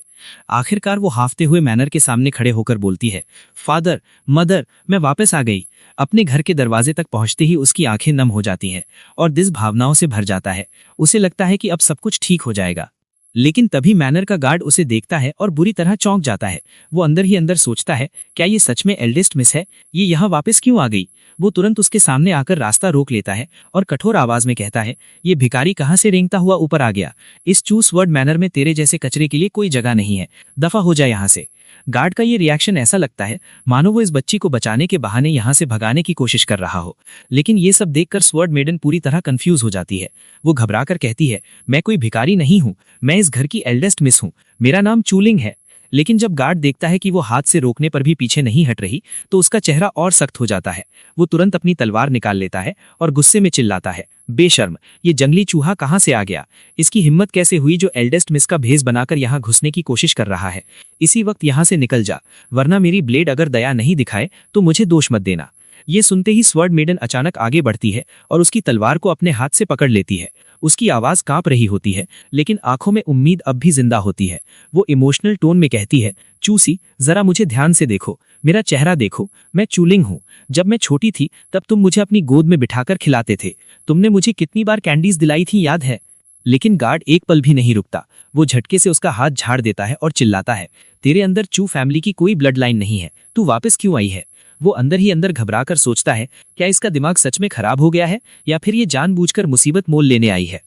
आखिरकार वो हाफते हुए मैनर के सामने खड़े होकर बोलती है, फादर, मदर, मैं वापस आ गई। अपने घर के दरवाजे तक पहुंचते ही उसकी आंखें नम हो जाती हैं और दिल भावनाओं से भर जाता है। उसे लगता है कि अब सब कुछ ठीक हो जाएगा। लेकिन तभी मैनर का गार्ड उसे देखता है और बुरी तरह चौंक जाता है। वो अंदर ही अंदर सोचता है, क्या ये सच में एल्डेस्ट मिस है? ये यहाँ वापस क्यों आ गई? वो तुरंत उसके सामने आकर रास्ता रोक लेता है और कठोर आवाज में कहता है, ये भिखारी कहाँ से रेंगता हुआ ऊपर आ गया? इस चूस वर्ड मैनर में तेरे जैसे कचरे के लिए कोई जगह नहीं है, दफा हो जाए यहाँ से। गार्ड का ये रिएक्शन ऐसा लगता है मानो वो इस बच्ची को बचाने के बहाने यहाँ से भगाने की कोशिश कर रहा हो। लेकिन ये सब देखकर स्वॉर्ड मेडन पूरी तरह कंफ्यूज हो जाती है। वो घबराकर कहती है, मैं कोई भिखारी नहीं हूँ, मैं इस घर की एल्डेस्ट मिस हूँ, मेरा नाम चूलिंग है। लेकिन जब गार्ड देखता है कि वो हाथ से रोकने पर भी पीछे नहीं हट रही, तो उसका चेहरा और सख्त हो जाता है। वो तुरंत अपनी तलवार निकाल लेता है और गुस्से में चिल्लाता है, बेशर्म, ये जंगली चूहा कहाँ से आ गया? इसकी हिम्मत कैसे हुई जो एल्डेस्ट मिस का भेष बनाकर यहाँ घुसने की कोशिश कर रहा है? इसी वक्त यहाँ से निकल जा, वरना मेरी ब्लेड अगर दया नहीं दिखाए तो मुझे दोष मत देना। ये सुनते ही स्वॉर्ड मेडन अचानक आगे बढ़ती है और उसकी तलवार को अपने हाथ से पकड़ लेती है। उसकी आवाज कांप रही होती है, लेकिन आंखों में उम्मीद अब भी जिंदा होती है। वो इमोशनल टोन में कहती है, चूसी, जरा मुझे ध्यान से देखो, मेरा चेहरा देखो, मैं चूलिंग हूँ। जब मैं छोटी थी तब तुम मुझे अपनी गोद में बिठाकर खिलाते थे। तुमने मुझे कितनी बार कैंडीज दिलाई थी, याद है? लेकिन गार्ड एक पल भी नहीं रुकता। वो झटके से उसका हाथ झाड़ देता है और चिल्लाता है, तेरे अंदर चू फैमिली की कोई ब्लड लाइन नहीं है, तू वापस क्यों आई है? वो अंदर ही अंदर घबराकर सोचता है, क्या इसका दिमाग सच में खराब हो गया है या फिर ये जानबूझकर मुसीबत मोल लेने आई है?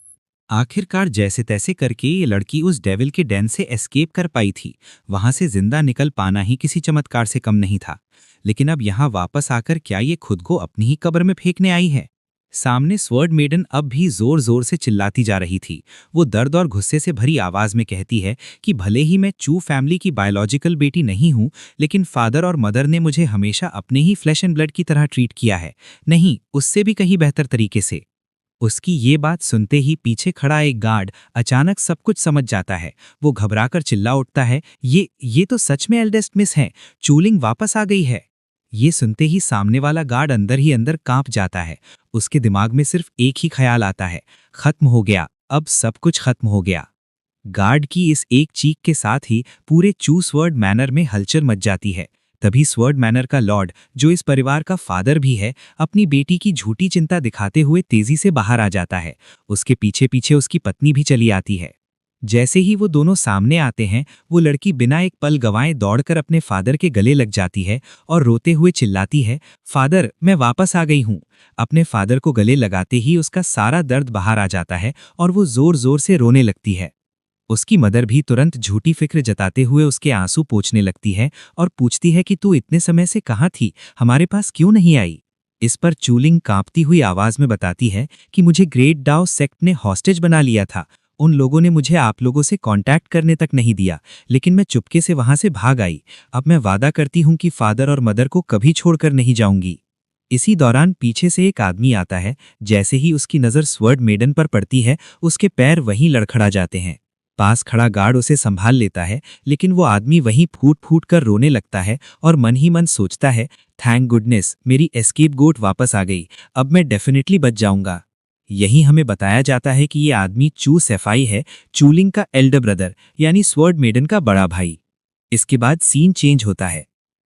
आखिरकार जैसे तैसे करके ये लड़की उस डेविल के डेन से एस्केप कर पाई थी। वहां से जिंदा निकल पाना ही किसी चमत्कार से कम नहीं था। लेकिन अब यहाँ वापस आकर क्या ये खुद को अपनी ही कब्र में फेंकने आई है? सामने स्वॉर्ड मेडन अब भी जोर जोर से चिल्लाती जा रही थी। वो दर्द और गुस्से से भरी आवाज में कहती है कि भले ही मैं चू फैमिली की बायोलॉजिकल बेटी नहीं हूं, लेकिन फादर और मदर ने मुझे हमेशा अपने ही फ्लैश एंड ब्लड की तरह ट्रीट किया है, नहीं उससे भी कहीं बेहतर तरीके से। उसकी ये बात सुनते ही पीछे खड़ा एक गार्ड अचानक सब कुछ समझ जाता है। वो घबराकर चिल्ला उठता है, ये तो सच में एल्डेस्ट मिस है, चूलिंग वापस आ गई है। ये सुनते ही सामने वाला गार्ड अंदर ही अंदर कांप जाता है। उसके दिमाग में सिर्फ एक ही ख्याल आता है, खत्म हो गया, अब सब कुछ खत्म हो गया। गार्ड की इस एक चीख के साथ ही पूरे चूस वर्ड मैनर में हलचल मच जाती है। तभी स्वर्ड मैनर का लॉर्ड, जो इस परिवार का फादर भी है, अपनी बेटी की झूठी चिंता दिखाते हुए तेजी से बाहर आ जाता है। उसके पीछे पीछे उसकी पत्नी भी चली आती है। जैसे ही वो दोनों सामने आते हैं, वो लड़की बिना एक पल गंवाए दौड़कर अपने फादर के गले लग जाती है और रोते हुए चिल्लाती है, फादर, मैं वापस आ गई हूँ। अपने फादर को गले लगाते ही उसका सारा दर्द बाहर आ जाता है और वो जोर जोर से रोने लगती है। उसकी मदर भी तुरंत झूठी फिक्र जताते हुए उसके आंसू पोंछने लगती है और पूछती है कि तू इतने समय से कहाँ थी, हमारे पास क्यों नहीं आई। इस पर चूलिंग कांपती हुई आवाज में बताती है कि मुझे ग्रेट डाओ सेक्ट ने हॉस्टेज बना लिया था। उन लोगों ने मुझे आप लोगों से कांटेक्ट करने तक नहीं दिया, लेकिन मैं चुपके से वहां से भाग आई। अब मैं वादा करती हूं कि फादर और मदर को कभी छोड़कर नहीं जाऊंगी। इसी दौरान पीछे से एक आदमी आता है। जैसे ही उसकी नजर स्वर्ड मेडन पर पड़ती है, उसके पैर वहीं लड़खड़ा जाते हैं। पास खड़ा गार्ड उसे संभाल लेता है, लेकिन वो आदमी वहीं फूट फूट कर रोने लगता है और मन ही मन सोचता है, थैंक गुडनेस, मेरी एस्केप गोट वापस आ गई, अब मैं डेफिनेटली बच जाऊंगा। यही हमें बताया जाता है कि ये आदमी चू सेफाई है, चूलिंग का एल्डर ब्रदर यानी स्वर्ड मेडन का बड़ा भाई। इसके बाद सीन चेंज होता है।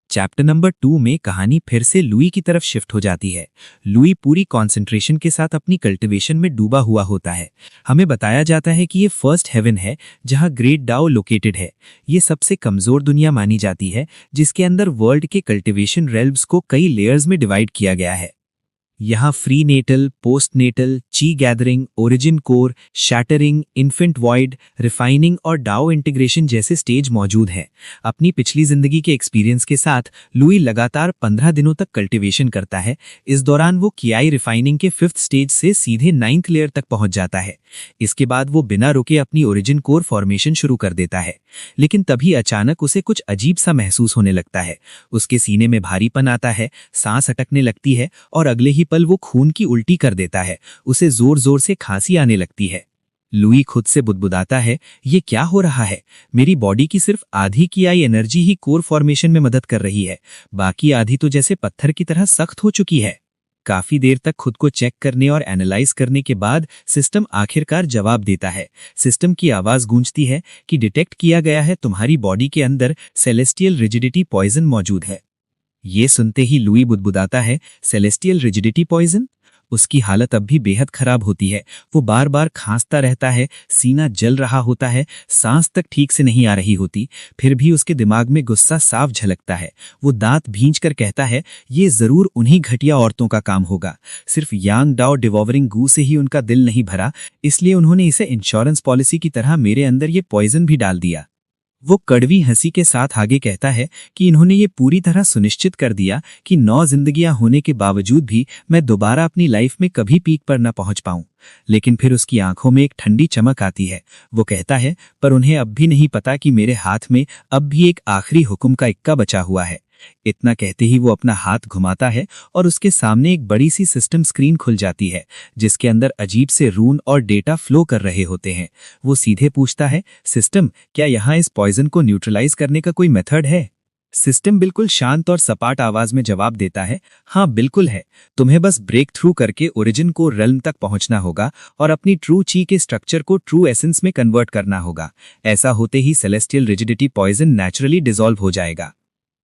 चैप्टर नंबर 2 में कहानी फिर से लुई की तरफ शिफ्ट हो जाती है। लुई पूरी कंसंट्रेशन के साथ अपनी कल्टीवेशन में डूबा हुआ होता है। हमें बताया जाता है कि ये फर्स्ट हेवन है जहां ग्रेट डाओ लोकेटेड है। ये सबसे कमजोर दुनिया मानी जाती है, जिसके अंदर वर्ल्ड के कल्टीवेशन रेल्व्स को कई लेयर्स में डिवाइड किया गया है। यहाँ फ्री नेटल, पोस्ट नेटल, ची gathering, origin core, shattering, infant void, refining और डाओ इंटीग्रेशन जैसे स्टेज मौजूद हैं। अपनी पिछली जिंदगी के एक्सपीरियंस के साथ लुई लगातार 15 दिनों तक कल्टीवेशन करता है। इस दौरान वो कियाई रिफाइनिंग के 5th स्टेज से सीधे 9th लेयर तक पहुंच जाता है। इसके बाद वो बिना रुके अपनी ओरिजिन कोर फॉर्मेशन शुरू कर देता है, लेकिन तभी अचानक उसे कुछ अजीब सा महसूस होने लगता है। उसके सीने में भारीपन आता है, सांस अटकने लगती है और अगले ही पल वो खून की उल्टी कर देता है। उसे जोर जोर से खांसी आने लगती है। लुई खुद से बुदबुदाता है, ये क्या हो रहा है? मेरी बॉडी की सिर्फ आधी की आई एनर्जी ही कोर फॉर्मेशन में मदद कर रही है, बाकी आधी तो जैसे पत्थर की तरह सख्त हो चुकी है। काफी देर तक खुद को चेक करने और एनालाइज करने के बाद सिस्टम आखिरकार जवाब देता है। सिस्टम की आवाज गूंजती है कि डिटेक्ट किया गया है, तुम्हारी बॉडी के अंदर सेलेस्टियल रिजिडिटी पॉइजन मौजूद है। ये सुनते ही लुई बुदबुदाता है, सेलेस्टियल रिजिडिटी पॉइजन? उसकी हालत अब भी बेहद खराब होती है। वो बार बार खांसता रहता है, सीना जल रहा होता है, सांस तक ठीक से नहीं आ रही होती। फिर भी उसके दिमाग में गुस्सा साफ झलकता है। वो दांत भींचकर कहता है, ये जरूर उन्हीं घटिया औरतों का काम होगा। सिर्फ यांग डाओ डिवॉवरिंग गू से ही उनका दिल नहीं भरा, इसलिए उन्होंने इसे इंश्योरेंस पॉलिसी की तरह मेरे अंदर ये पॉइजन भी डाल दिया। वो कड़वी हंसी के साथ आगे कहता है कि इन्होंने ये पूरी तरह सुनिश्चित कर दिया कि 9 जिंदगियां होने के बावजूद भी मैं दोबारा अपनी लाइफ में कभी पीक पर न पहुंच पाऊं। लेकिन फिर उसकी आंखों में एक ठंडी चमक आती है। वो कहता है, पर उन्हें अब भी नहीं पता कि मेरे हाथ में अब भी एक आखिरी हुक्म का इक्का बचा हुआ है। इतना कहते ही वो अपना हाथ घुमाता है और उसके सामने एक बड़ी सी सिस्टम स्क्रीन खुल जाती है, जिसके अंदर अजीब से रून और डेटा फ्लो कर रहे होते हैं। वो सीधे पूछता है, सिस्टम, क्या यहाँ इस पॉइजन को न्यूट्रलाइज करने का कोई मेथड है? सिस्टम बिल्कुल शांत और सपाट आवाज में जवाब देता है, हाँ बिल्कुल है। तुम्हें बस ब्रेक थ्रू करके ओरिजिन को रेल्म तक पहुंचना होगा और अपनी ट्रू ची के स्ट्रक्चर को ट्रू एसेंस में कन्वर्ट करना होगा। ऐसा होते ही celestial rigidity poison naturally dissolve हो जाएगा।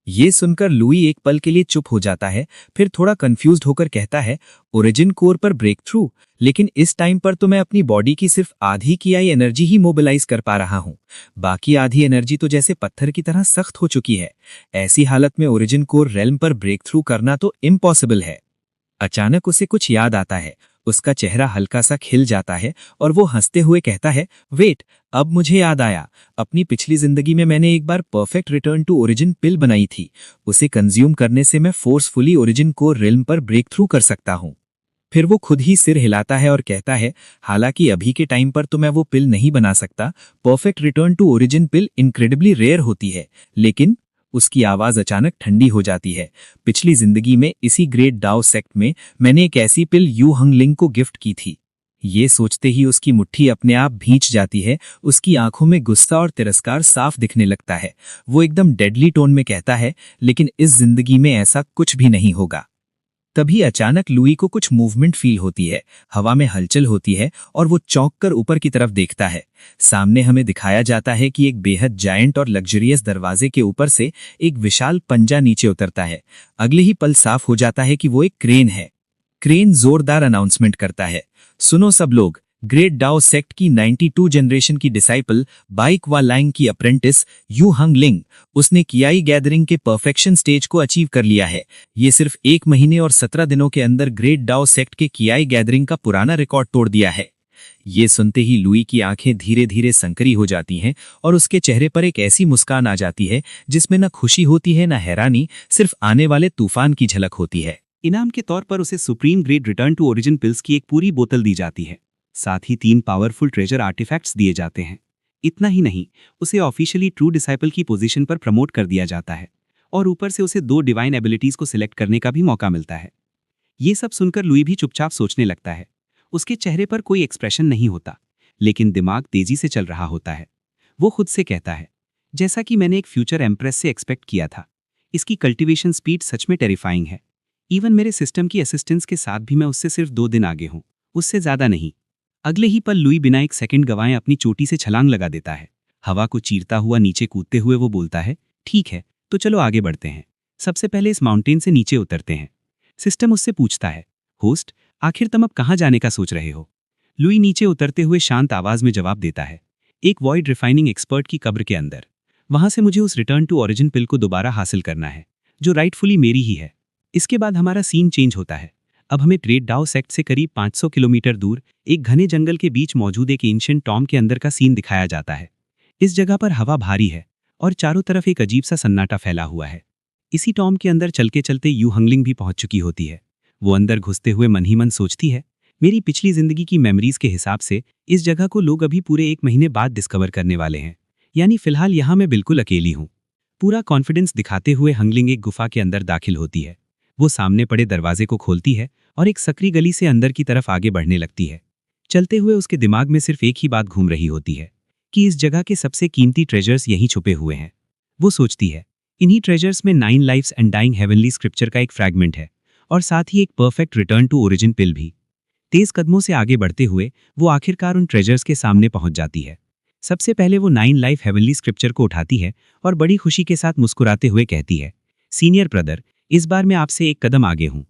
ये सुनकर लुई एक पल के लिए चुप हो जाता है, फिर थोड़ा कंफ्यूज्ड होकर कहता है, ओरिजिन कोर पर ब्रेक थ्रू? लेकिन इस टाइम पर तो मैं अपनी बॉडी की सिर्फ आधी की आई एनर्जी ही मोबिलाइज कर पा रहा हूँ। बाकी आधी एनर्जी तो जैसे पत्थर की तरह सख्त हो चुकी है। ऐसी हालत में ओरिजिन कोर रेल्म पर ब्रेक थ्रू करना तो इम्पॉसिबल है। अचानक उसे कुछ याद आता है। उसका चेहरा हल्का सा खिल जाता है और वो हंसते हुए कहता है, वेट, अब मुझे याद आया। अपनी पिछली जिंदगी में मैंने एक बार परफेक्ट रिटर्न टू ओरिजिन पिल बनाई थी। उसे कंज्यूम करने से मैं फोर्सफुली ओरिजिन को रिल्म पर ब्रेक थ्रू कर सकता हूँ। फिर वो खुद ही सिर हिलाता है और कहता है, हालांकि अभी के टाइम पर तो मैं वो पिल नहीं बना सकता। Perfect return to origin pill incredibly rare होती है। लेकिन उसकी आवाज अचानक ठंडी हो जाती है। पिछली जिंदगी में इसी ग्रेट डाओ सेक्ट में मैंने एक ऐसी पिल यू हंगलिंग को गिफ्ट की थी। ये सोचते ही उसकी मुट्ठी अपने आप भींच जाती है। उसकी आंखों में गुस्सा और तिरस्कार साफ दिखने लगता है। वो एकदम डेडली टोन में कहता है, लेकिन इस जिंदगी में ऐसा कुछ भी नहीं होगा। तभी अचानक लुई को कुछ मूवमेंट फील होती है। हवा में हलचल होती है और वो चौंक कर ऊपर की तरफ देखता है। सामने हमें दिखाया जाता है कि एक बेहद जायंट और लग्जरियस दरवाजे के ऊपर से एक विशाल पंजा नीचे उतरता है। अगले ही पल साफ हो जाता है कि वो एक क्रेन है। क्रेन जोरदार अनाउंसमेंट करता है, सुनो सब लोग, ग्रेट डाओ सेक्ट की 92 जनरेशन की डिसाइपल बाइक वा लाइंग की अप्रेंटिस यू हंग लिंग, उसने कियाई गैदरिंग के परफेक्शन स्टेज को अचीव कर लिया है। ये सिर्फ 1 महीने और 17 दिनों के अंदर ग्रेट डाओ सेक्ट के कियाई गैदरिंग का पुराना रिकॉर्ड तोड़ दिया है। ये सुनते ही लुई की आंखें धीरे धीरे संकरी हो जाती हैं और उसके चेहरे पर एक ऐसी मुस्कान आ जाती है जिसमें न खुशी होती है न हैरानी, सिर्फ आने वाले तूफान की झलक होती है। इनाम के तौर पर उसे supreme grade return to origin pills की एक पूरी बोतल दी जाती है। साथ ही 3 पावरफुल ट्रेजर आर्टिफैक्ट्स दिए जाते हैं। इतना ही नहीं, उसे ऑफिशियली ट्रू डिसाइपल की पोजीशन पर प्रमोट कर दिया जाता है और ऊपर से उसे 2 डिवाइन एबिलिटीज को सिलेक्ट करने का भी मौका मिलता है। ये सब सुनकर लुई भी चुपचाप सोचने लगता है। उसके चेहरे पर कोई एक्सप्रेशन नहीं होता, लेकिन दिमाग तेजी से चल रहा होता है। वो खुद से कहता है, जैसा कि मैंने एक फ्यूचर एम्प्रेस से एक्सपेक्ट किया था। इसकी कल्टीवेशन स्पीड सच में टेरिफाइंग है। इवन मेरे सिस्टम की असिस्टेंस के साथ भी मैं उससे सिर्फ 2 दिन आगे हूं, उससे ज्यादा नहीं। अगले ही पल लुई बिना एक सेकंड गवाए अपनी चोटी से छलांग लगा देता है। हवा को चीरता हुआ नीचे कूदते हुए वो बोलता है, ठीक है तो चलो आगे बढ़ते हैं। सबसे पहले इस माउंटेन से नीचे उतरते हैं। सिस्टम उससे पूछता है, होस्ट आखिर तुम अब कहाँ जाने का सोच रहे हो? लुई नीचे उतरते हुए शांत आवाज में जवाब देता है, एक वॉइड रिफाइनिंग एक्सपर्ट की कब्र के अंदर। वहां से मुझे उस रिटर्न टू ओरिजिन पिल को दोबारा हासिल करना है जो राइटफुली मेरी ही है। इसके बाद हमारा सीन चेंज होता है। अब हमें ग्रेट डाओ सेक्ट से करीब 500 किलोमीटर दूर एक घने जंगल के बीच मौजूद एक एंशिएंट टॉम के अंदर का सीन दिखाया जाता है। इस जगह पर हवा भारी है और चारों तरफ एक अजीब सा सन्नाटा फैला हुआ है। इसी टॉम के अंदर चलते चलते यू हंगलिंग भी पहुंच चुकी होती है। वो अंदर घुसते हुए मन ही मन सोचती है, मेरी पिछली जिंदगी की मेमोरीज के हिसाब से इस जगह को लोग अभी पूरे 1 महीने बाद डिस्कवर करने वाले हैं, यानी फिलहाल यहाँ मैं बिल्कुल अकेली हूँ। पूरा कॉन्फिडेंस दिखाते हुए हंगलिंग एक गुफा के अंदर दाखिल होती है। वो सामने पड़े दरवाजे को खोलती है और एक सकरी गली से अंदर की तरफ आगे बढ़ने लगती है। चलते हुए उसके दिमाग में सिर्फ एक ही बात घूम रही होती है कि इस जगह के सबसे कीमती ट्रेजर्स यहीं छुपे हुए हैं। वो सोचती है, इन्हीं ट्रेजर्स में 9 lifes and dying heavenly scripture का एक फ्रैगमेंट है और साथ ही एक perfect return to origin pill भी। तेज कदमों से आगे बढ़ते हुए वो आखिरकार उन ट्रेजर्स के सामने पहुंच जाती है। सबसे पहले वो 9 लाइफ हेवनली स्क्रिप्चर को उठाती है और बड़ी खुशी के साथ मुस्कुराते हुए कहती है, सीनियर ब्रदर, इस बार मैं आपसे एक कदम आगे हूं।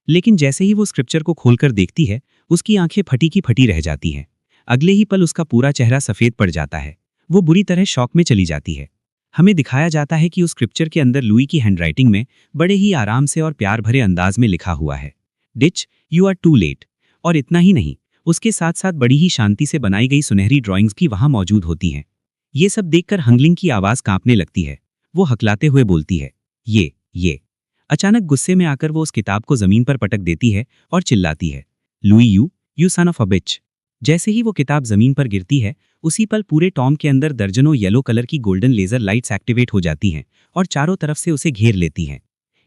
लेकिन जैसे ही वो स्क्रिप्चर को खोलकर देखती है, उसकी आंखें फटी की फटी रह जाती हैं। अगले ही पल उसका पूरा चेहरा सफेद पड़ जाता है। वो बुरी तरह शॉक में चली जाती है। हमें दिखाया जाता है कि उस स्क्रिप्चर के अंदर लुई की हैंडराइटिंग में बड़े ही आराम से और प्यार भरे अंदाज में लिखा हुआ है, ditch you are too late. और इतना ही नहीं, उसके साथ साथ बड़ी ही शांति से बनाई गई सुनहरी ड्राइंग्स भी वहां मौजूद होती हैं। ये सब देखकर हंगलिंग की आवाज कांपने लगती है। वो हकलाते हुए बोलती है, ये। अचानक गुस्से में आकर वो उस किताब को जमीन पर पटक देती है और चिल्लाती है, Louis you son of a bitch. जैसे ही वो किताब जमीन पर गिरती है, उसी पल पूरे टॉम के अंदर दर्जनों येलो कलर की गोल्डन लेजर लाइट्स एक्टिवेट हो जाती हैं और चारों तरफ से उसे घेर लेती हैं।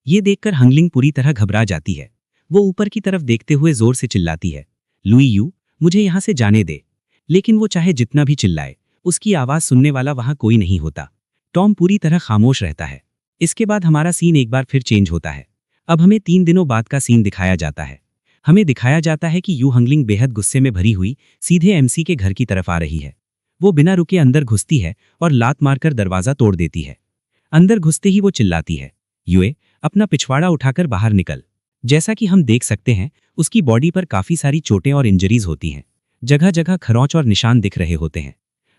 ये देखकर हंगलिंग पूरी तरह घबरा जाती है। वो ऊपर की तरफ देखते हुए जोर से चिल्लाती है, लुई मुझे यहाँ से जाने दे। लेकिन वो चाहे जितना भी चिल्लाए, उसकी आवाज सुनने वाला वहां कोई नहीं होता। टॉम पूरी तरह खामोश रहता है। इसके बाद हमारा सीन एक बार फिर चेंज होता है। अब हमें 3 दिनों बाद का सीन दिखाया जाता है। हमें दिखाया जाता है कि यू हंगलिंग बेहद गुस्से में भरी हुई सीधे एमसी के घर की तरफ आ रही है। वो बिना रुके अंदर घुसती है और लात मारकर दरवाजा तोड़ देती है। अंदर घुसते ही वो चिल्लाती है, यूए अपना पिछवाड़ा उठाकर बाहर निकल। जैसा कि हम देख सकते हैं, उसकी बॉडी पर काफी सारी चोटें और इंजरीज होती हैं। जगह जगह खरोंच और निशान दिख रहे होते हैं।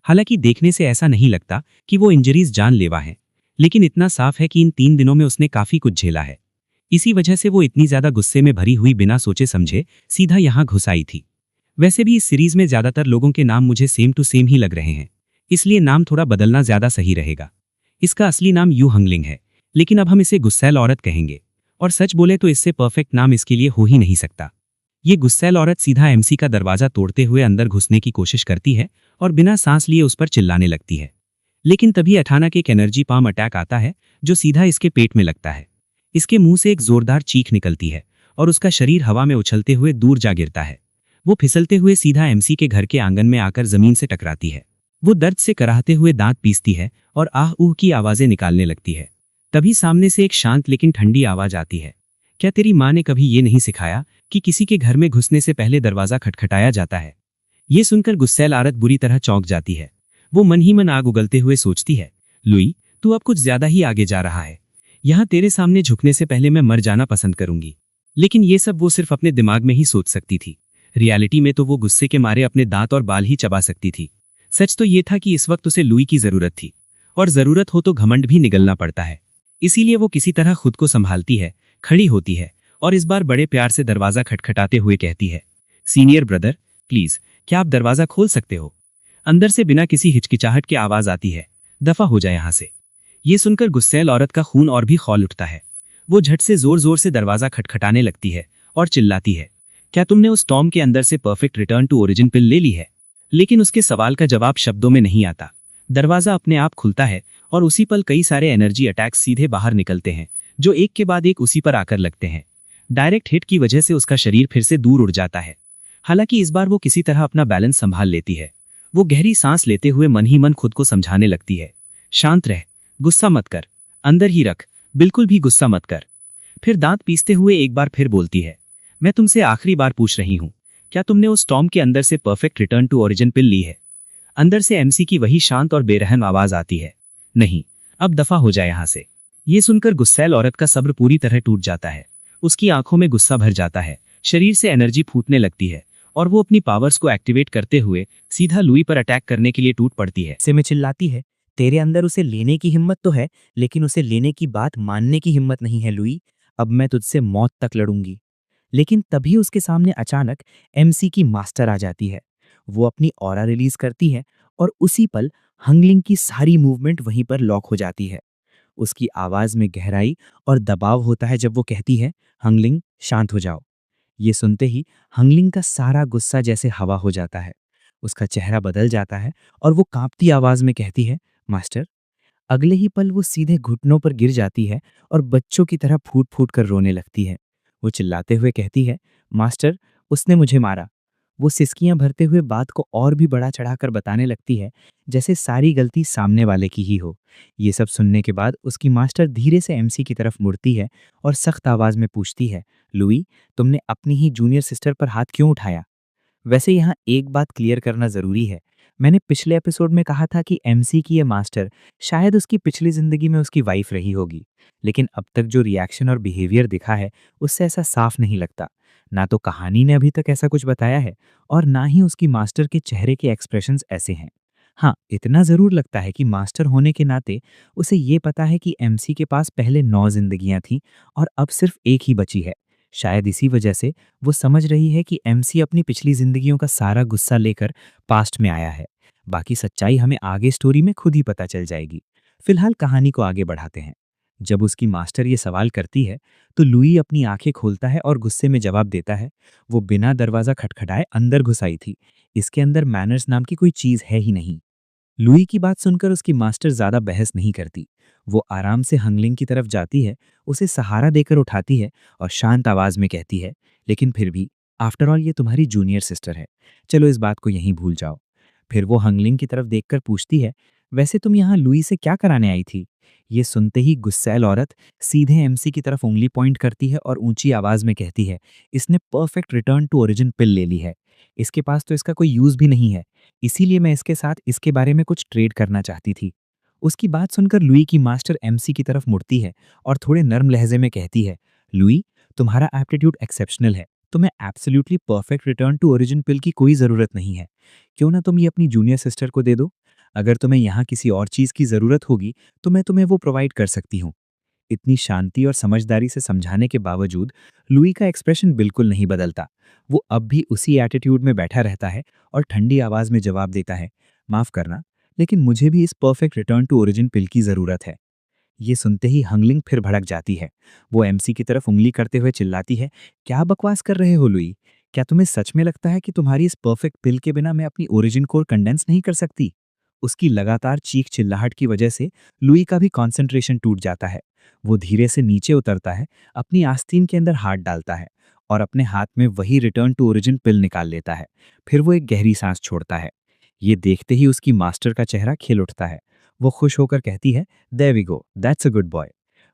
हालांकि देखने से ऐसा नहीं लगता कि वो इंजरीज जानलेवा हैं, लेकिन इतना साफ है कि इन 3 दिनों में उसने काफी कुछ झेला है। इसी वजह से वो इतनी ज्यादा गुस्से में भरी हुई बिना सोचे समझे सीधा यहाँ घुस आई थी। वैसे भी इस सीरीज में ज्यादातर लोगों के नाम मुझे सेम टू सेम ही लग रहे हैं, इसलिए नाम थोड़ा बदलना ज्यादा सही रहेगा। इसका असली नाम यू हंगलिंग है, लेकिन अब हम इसे गुस्सैल औरत कहेंगे। और सच बोले तो इससे परफेक्ट नाम इसके लिए हो ही नहीं सकता। ये गुस्सैल औरत सीधा एमसी का दरवाजा तोड़ते हुए अंदर घुसने की कोशिश करती है और बिना सांस लिए उस पर चिल्लाने लगती है। लेकिन तभी अचानक एक एनर्जी पाम अटैक आता है जो सीधा इसके पेट में लगता है। इसके मुंह से एक जोरदार चीख निकलती है और उसका शरीर हवा में उछलते हुए दूर जा गिरता है। वो फिसलते हुए सीधा एमसी के घर के आंगन में आकर जमीन से टकराती है। वो दर्द से कराहते हुए दांत पीसती है और आह ऊह की आवाजें निकालने लगती है। तभी सामने से एक शांत लेकिन ठंडी आवाज आती है, क्या तेरी माँ ने कभी ये नहीं सिखाया कि किसी के घर में घुसने से पहले दरवाजा खटखटाया जाता है? ये सुनकर गुस्सैल औरत बुरी तरह चौंक जाती है। वो मन ही मन आग उगलते हुए सोचती है, लुई तू अब कुछ ज्यादा ही आगे जा रहा है। यहाँ तेरे सामने झुकने से पहले मैं मर जाना पसंद करूंगी। लेकिन ये सब वो सिर्फ अपने दिमाग में ही सोच सकती थी। रियलिटी में तो वो गुस्से के मारे अपने दांत और बाल ही चबा सकती थी। सच तो ये था कि इस वक्त उसे लुई की जरूरत थी, और जरूरत हो तो घमंड भी निगलना पड़ता है। इसीलिए वो किसी तरह खुद को संभालती है, खड़ी होती है और इस बार बड़े प्यार से दरवाजा खटखटाते हुए कहती है, सीनियर ब्रदर, प्लीज क्या आप दरवाजा खोल सकते हो? अंदर से बिना किसी हिचकिचाहट के आवाज आती है, दफा हो जाए यहां से। ये सुनकर गुस्सैल औरत का खून और भी खौल उठता है। वो झट से जोर जोर से दरवाजा खटखटाने लगती है और चिल्लाती है, क्या तुमने उस टॉम के अंदर से परफेक्ट रिटर्न टू ओरिजिन पिल ले ली है? लेकिन उसके सवाल का जवाब शब्दों में नहीं आता। दरवाजा अपने आप खुलता है और उसी पल कई सारे एनर्जी अटैक्स सीधे बाहर निकलते हैं, जो एक के बाद एक उसी पर आकर लगते हैं। डायरेक्ट हिट की वजह से उसका शरीर फिर से दूर उड़ जाता है। हालांकि इस बार वो किसी तरह अपना बैलेंस संभाल लेती है। वो गहरी सांस लेते हुए मन ही मन खुद को समझाने लगती है, शांत रह, गुस्सा मत कर, अंदर ही रख, बिल्कुल भी गुस्सा मत कर। फिर दांत पीसते हुए एक बार फिर बोलती है, मैं तुमसे आखिरी बार पूछ रही हूं, क्या तुमने उस टॉम के अंदर से परफेक्ट रिटर्न टू ओरिजिन पिल ली है? अंदर से एमसी की वही शांत और बेरहम आवाज आती है, नहीं, अब दफा हो जाए यहां से। ये सुनकर गुस्सैल औरत का सब्र पूरी तरह टूट जाता है। उसकी आंखों में गुस्सा भर जाता है, शरीर से एनर्जी फूटने लगती है और वो अपनी पावर्स को एक्टिवेट करते हुए सीधा लुई पर अटैक करने के लिए टूट पड़ती है। से में चिल्लाती है, तेरे अंदर उसे लेने की हिम्मत तो है, लेकिन उसे लेने की बात मानने की हिम्मत नहीं है लुई। अब मैं तुझसे मौत तक लड़ूंगी। लेकिन तभी उसके सामने अचानक एमसी की मास्टर आ जाती है। वो अपनी ऑरा रिलीज करती है और उसी पल हंगलिंग की सारी मूवमेंट वहीं पर लॉक हो जाती है। उसकी आवाज में गहराई और दबाव होता है जब वो कहती है, हंगलिंग शांत हो जाओ। ये सुनते ही हंगलिंग का सारा गुस्सा जैसे हवा हो जाता है। उसका चेहरा बदल जाता है और वो कांपती आवाज में कहती है, मास्टर। अगले ही पल वो सीधे घुटनों पर गिर जाती है और बच्चों की तरह फूट फूट कर रोने लगती है। वो चिल्लाते हुए कहती है, मास्टर, उसने मुझे मारा। वो सिसकियां भरते हुए बात को और भी बड़ा चढ़ाकर बताने लगती है, जैसे सारी गलती सामने वाले की ही हो। ये सब सुनने के बाद उसकी मास्टर धीरे से एमसी की तरफ मुड़ती है और सख्त आवाज में पूछती है, लुई, तुमने अपनी ही जूनियर सिस्टर पर हाथ क्यों उठाया? वैसे यहाँ एक बात क्लियर करना जरूरी है। मैंने पिछले एपिसोड में कहा था कि एमसी की ये मास्टर शायद उसकी पिछली जिंदगी में उसकी वाइफ रही होगी, लेकिन अब तक जो रिएक्शन और बिहेवियर दिखा है उससे ऐसा साफ नहीं लगता। ना तो कहानी ने अभी तक ऐसा कुछ बताया है और ना ही उसकी मास्टर के चेहरे के एक्सप्रेशंस ऐसे हैं। हाँ, इतना जरूर लगता है कि मास्टर होने के नाते उसे ये पता है कि एमसी के पास पहले 9 जिंदगियां थीं और अब सिर्फ एक ही बची है। शायद इसी वजह से वो समझ रही है कि एमसी अपनी पिछली जिंदगियों का सारा गुस्सा लेकर पास्ट में आया है। बाकी सच्चाई हमें आगे स्टोरी में खुद ही पता चल जाएगी। फिलहाल कहानी को आगे बढ़ाते हैं। जब उसकी मास्टर ये सवाल करती है तो लुई अपनी आंखें खोलता है और गुस्से में जवाब देता है, वो बिना दरवाजा खटखटाए अंदर घुस आई थी। इसके अंदर मैनर्स नाम की कोई चीज है ही नहीं। लुई की बात सुनकर उसकी मास्टर ज्यादा बहस नहीं करती। वो आराम से हंगलिंग की तरफ जाती है, उसे सहारा देकर उठाती है और शांत आवाज में कहती है, लेकिन फिर भी आफ्टर ऑल ये तुम्हारी जूनियर सिस्टर है, चलो इस बात को यहीं भूल जाओ। फिर वो हंगलिंग की तरफ देखकर पूछती है, वैसे तुम यहाँ लुई से क्या कराने आई थी? ये सुनते ही गुस्सैल औरत सीधे एमसी की तरफ उंगली पॉइंट करती है और ऊंची आवाज में कहती है, इसने परफेक्ट रिटर्न टू ओरिजिन पिल ले ली है। इसके पास तो इसका कोई यूज भी नहीं है, इसीलिए मैं इसके साथ इसके बारे में कुछ ट्रेड करना चाहती थी। उसकी बात सुनकर लुई की मास्टर एमसी की तरफ मुड़ती है और थोड़े नर्म लहजे में कहती है, लुई, तुम्हारा एप्टीट्यूड एक्सेप्शनल है, तुम्हें absolutely perfect return to origin pill की कोई जरूरत नहीं है। क्यों ना तुम ये अपनी जूनियर सिस्टर को दे दो? अगर तुम्हें यहाँ किसी और चीज की जरूरत होगी तो मैं तुम्हें वो प्रोवाइड कर सकती हूँ। इतनी शांति और समझदारी से समझाने के बावजूद लुई का एक्सप्रेशन बिल्कुल नहीं बदलता। वो अब भी उसी एटीट्यूड में बैठा रहता है और ठंडी आवाज में जवाब देता है, माफ करना, लेकिन मुझे भी इस perfect return to origin pill की जरूरत है। ये सुनते ही हंगलिंग फिर भड़क जाती है। वो एमसी की तरफ उंगली करते हुए चिल्लाती है, क्या बकवास कर रहे हो लुई? क्या तुम्हें सच में लगता है कि तुम्हारी इस परफेक्ट पिल के बिना मैं अपनी ओरिजिन कोर कंडेंस नहीं कर सकती? उसकी लगातार चीख चिल्लाहट की वजह से लुई का भी कंसंट्रेशन टूट जाता है। वो धीरे से नीचे उतरता है, अपनी आस्तीन के अंदर हाथ डालता है और अपने हाथ में वही रिटर्न टू ओरिजिन पिल निकाल लेता है। फिर वो एक गहरी सांस छोड़ता है। ये देखते ही उसकी मास्टर का चेहरा खिल उठता है। वो खुश होकर कहती है, there we go, that's a good boy.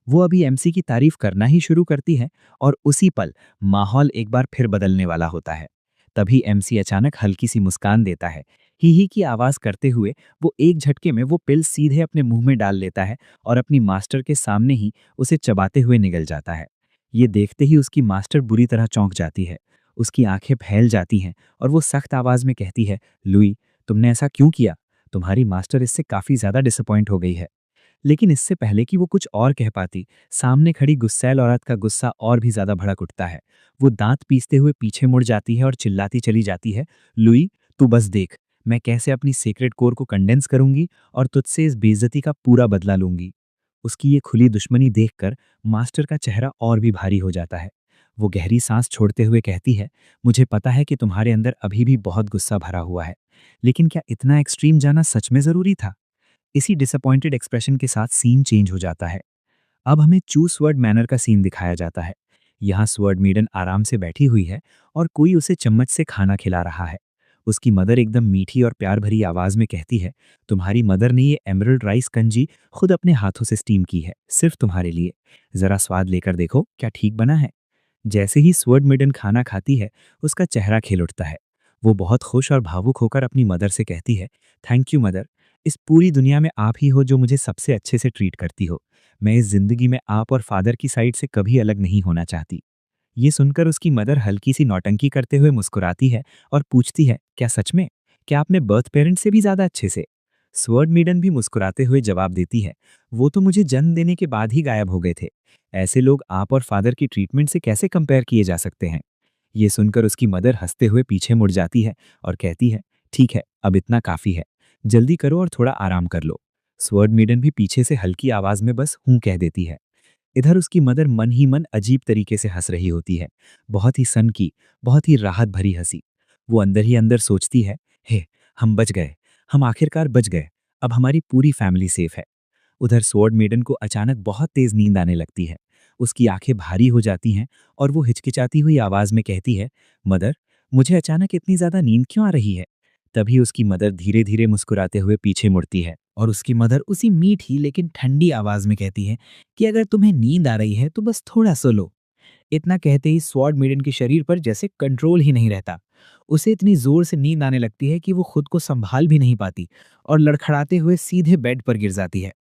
वो अभी एमसी की तारीफ करना ही शुरू करती है और उसी पल माहौल एक बार फिर बदलने वाला होता है। तभी एमसी अचानक हल्की सी मुस्कान देता है। ही की आवाज करते हुए वो एक झटके में वो पिल सीधे अपने मुंह में डाल लेता है और अपनी मास्टर के सामने ही उसे चबाते हुए निगल जाता है। ये देखते ही उसकी मास्टर बुरी तरह चौंक जाती है। उसकी आंखें फैल जाती हैं और वो सख्त आवाज में कहती है, लुई, तुमने ऐसा क्यों किया? तुम्हारी मास्टर इससे काफी ज्यादा डिसअपॉइंट हो गई है। लेकिन इससे पहले कि वो कुछ और कह पाती, सामने खड़ी गुस्सैल औरत का गुस्सा और भी ज्यादा भड़क उठता है। वो दांत पीसते हुए पीछे मुड़ जाती है और चिल्लाती चली जाती है, लुई, तू बस देख, मैं कैसे अपनी सीक्रेट कोर को कंडेंस करूंगी और तुझसे इस बेइज्जती का पूरा बदला लूंगी। उसकी ये खुली दुश्मनी देखकर मास्टर का चेहरा और भी भारी हो जाता है। वो गहरी सांस छोड़ते हुए कहती है, मुझे पता है कि तुम्हारे अंदर अभी भी बहुत गुस्सा भरा हुआ है, लेकिन क्या इतना एक्सट्रीम जाना सच में जरूरी था? इसी डिसअपॉइंटेड एक्सप्रेशन के साथ सीन चेंज हो जाता है। अब हमें चू स्वर्ड मैनर का सीन दिखाया जाता है। यहाँ स्वर्ड मेडन आराम से बैठी हुई है और कोई उसे चम्मच से खाना खिला रहा है। उसकी मदर एकदम मीठी और प्यार भरी आवाज में कहती है, तुम्हारी मदर ने ये एमरल्ड राइस कंजी खुद अपने हाथों से स्टीम की है, सिर्फ तुम्हारे लिए। जरा स्वाद लेकर देखो, क्या ठीक बना है? जैसे ही स्वर्ड मेडन खाना खाती है, उसका चेहरा खिल उठता है। वो बहुत खुश और भावुक होकर अपनी मदर से कहती है, थैंक यू मदर, इस पूरी दुनिया में आप ही हो जो मुझे सबसे अच्छे से ट्रीट करती हो। मैं इस जिंदगी में आप और फादर की साइड से कभी अलग नहीं होना चाहती। ये सुनकर उसकी मदर हल्की सी नौटंकी करते हुए मुस्कुराती है और पूछती है, क्या सच में? क्या आपने बर्थ पेरेंट से भी ज्यादा अच्छे से? स्वर्ड मेडन भी मुस्कुराते हुए जवाब देती है, वो तो मुझे जन्म देने के बाद ही गायब हो गए थे। ऐसे लोग आप और फादर की ट्रीटमेंट से कैसे कंपेयर किए जा सकते हैं? ये सुनकर उसकी मदर हंसते हुए पीछे मुड़ जाती है और कहती है, ठीक है, अब इतना काफी है, जल्दी करो और थोड़ा आराम कर लो। स्वर्ड मेडन भी पीछे से हल्की आवाज में बस हूं कह देती है। इधर उसकी मदर मन ही मन अजीब तरीके से हंस रही होती है, बहुत ही सन की, बहुत ही राहत भरी हंसी। वो अंदर ही अंदर सोचती है, हे, हम बच गए, हम आखिरकार बच गए, अब हमारी पूरी फैमिली सेफ है। उधर स्वॉर्ड मेडन को अचानक बहुत तेज नींद आने लगती है। उसकी आंखें भारी हो जाती हैं और वो हिचकिचाती हुई आवाज में कहती है, मदर, मुझे अचानक इतनी ज्यादा नींद क्यों आ रही है? तभी उसकी मदर धीरे धीरे मुस्कुराते हुए पीछे मुड़ती है और उसकी मदर उसी मीठी लेकिन ठंडी आवाज में कहती है कि अगर तुम्हें नींद आ रही है तो बस थोड़ा सो लो। इतना कहते ही स्वॉर्ड मेडन के शरीर पर जैसे कंट्रोल ही नहीं रहता। उसे इतनी जोर से नींद आने लगती है कि वो खुद को संभाल भी नहीं पाती और लड़खड़ाते हुए सीधे बेड पर गिर जाती है।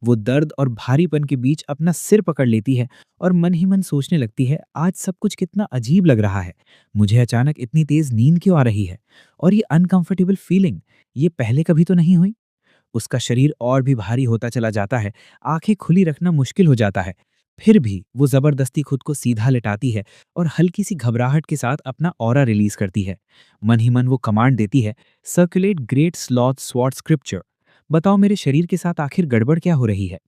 वो दर्द और भारीपन के बीच अपना सिर पकड़ लेती है और मन ही मन सोचने लगती है, आज सब कुछ कितना अजीब लग रहा है। मुझे अचानक इतनी तेज नींद क्यों आ रही है? और ये अनकंफर्टेबल फीलिंग, ये पहले कभी तो नहीं हुई। उसका शरीर और भी भारी होता चला जाता है, आंखें खुली रखना मुश्किल हो जाता है। फिर भी वो जबरदस्ती खुद को सीधा लेटाती है और हल्की सी घबराहट के साथ अपना ऑरा रिलीज करती है। मन ही मन वो कमांड देती है, circulate great sloth sword scripture. बताओ मेरे शरीर के साथ आखिर गड़बड़ क्या हो रही है?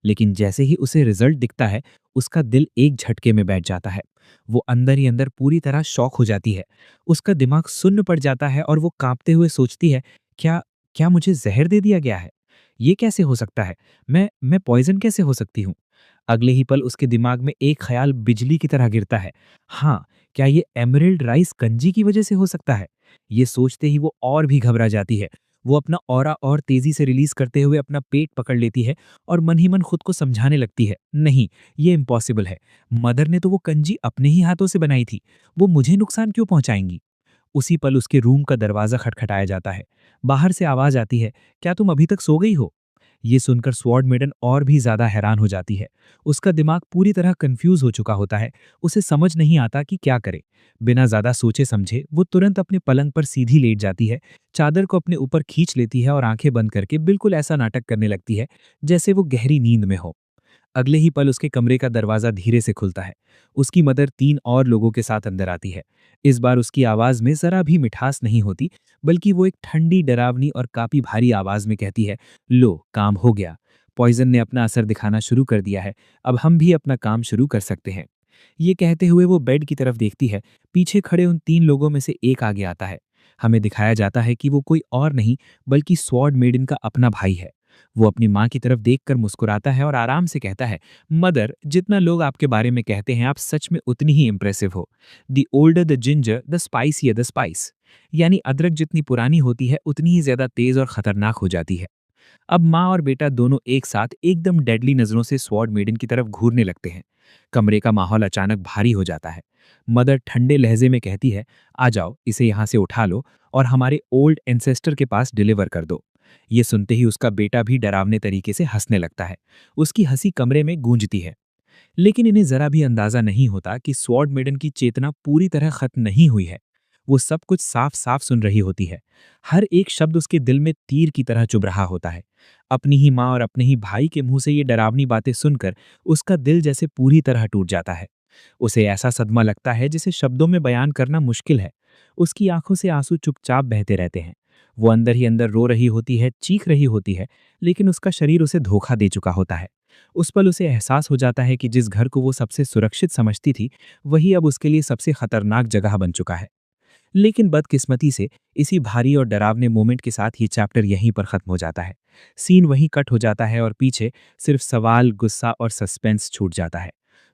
लेकिन जैसे ही उसे रिजल्ट दिखता है, उसका दिल एक झटके में बैठ जाता है। वो अंदर ही अंदर पूरी तरह शॉक हो जाती है। उसका दिमाग सुन्न पड़ जाता है और वो कांपते हुए सोचती है, क्या क्या मुझे जहर दे दिया गया है? ये कैसे हो सकता है? मैं पॉइजन कैसे हो सकती हूँ? अगले ही पल उसके दिमाग में एक ख्याल बिजली की तरह गिरता है। हाँ, क्या ये एमरल्ड राइस कंजी की वजह से हो सकता है? ये सोचते ही वो और भी घबरा जाती है। वो अपना ऑरा और तेजी से रिलीज करते हुए अपना पेट पकड़ लेती है और मन ही मन खुद को समझाने लगती है, नहीं, ये इम्पॉसिबल है। मदर ने तो वो कंजी अपने ही हाथों से बनाई थी, वो मुझे नुकसान क्यों पहुंचाएंगी? उसी पल उसके रूम का दरवाजा खटखटाया जाता है। बाहर से आवाज आती है, क्या तुम अभी तक सो गई हो? ये सुनकर स्वॉर्ड मेडन और भी ज्यादा हैरान हो जाती है। उसका दिमाग पूरी तरह कंफ्यूज हो चुका होता है। उसे समझ नहीं आता कि क्या करे। बिना ज्यादा सोचे समझे वो तुरंत अपने पलंग पर सीधी लेट जाती है, चादर को अपने ऊपर खींच लेती है और आंखें बंद करके बिल्कुल ऐसा नाटक करने लगती है जैसे वो गहरी नींद में हो। अगले ही पल उसके कमरे का दरवाजा धीरे से खुलता है। उसकी मदर 3 और लोगों के साथ अंदर आती है। इस बार उसकी आवाज में जरा भी मिठास नहीं होती, बल्कि वो एक ठंडी, डरावनी और काफी भारी आवाज में कहती है, लो, काम हो गया। पॉइजन ने अपना असर दिखाना शुरू कर दिया है, अब हम भी अपना काम शुरू कर सकते हैं। ये कहते हुए वो बेड की तरफ देखती है। पीछे खड़े उन 3 लोगों में से एक आगे आता है। हमें दिखाया जाता है कि वो कोई और नहीं बल्कि स्वॉर्ड मेडन का अपना भाई है। वो अपनी माँ की तरफ देखकर मुस्कुराता है और आराम से कहता है, मदर, जितना लोग आपके बारे में कहते हैं, आप सच में उतनी ही इंप्रेसिव हो। The older the ginger the spicier the spice. यानी अदरक जितनी पुरानी होती है उतनी ही ज्यादा तेज और खतरनाक हो जाती है। अब माँ और बेटा दोनों एक साथ एकदम डेडली नजरों से स्वॉर्ड मेडन की तरफ घूरने लगते हैं। कमरे का माहौल अचानक भारी हो जाता है। मदर ठंडे लहजे में कहती है, आ जाओ, इसे यहाँ से उठा लो और हमारे ओल्ड एंसेस्टर के पास डिलीवर कर दो। ये सुनते ही उसका बेटा भी डरावने तरीके से हंसने लगता है। उसकी हंसी कमरे में गूंजती है। लेकिन इन्हें जरा भी अंदाजा नहीं होता कि स्वॉर्ड मेडन की चेतना पूरी तरह खत्म नहीं हुई है। वो सब कुछ साफ साफ सुन रही होती है। हर एक शब्द उसके दिल में तीर की तरह चुभ रहा होता है। अपनी ही माँ और अपने ही भाई के मुंह से ये डरावनी बातें सुनकर उसका दिल जैसे पूरी तरह टूट जाता है। उसे ऐसा सदमा लगता है जिसे शब्दों में बयान करना मुश्किल है। उसकी आंखों से आंसू चुपचाप बहते रहते हैं। वो अंदर ही अंदर रो रही होती है, चीख रही होती है, लेकिन उसका शरीर उसे धोखा दे चुका होता है। उस पल उसे एहसास हो जाता है कि जिस घर को वो सबसे सुरक्षित समझती थी, वही अब उसके लिए सबसे खतरनाक जगह बन चुका है। लेकिन बदकिस्मती से इसी भारी और डरावने मोमेंट के साथ ये चैप्टर यहीं पर खत्म हो जाता है। सीन वहीं कट हो जाता है और पीछे सिर्फ सवाल, गुस्सा और सस्पेंस छूट जाता है।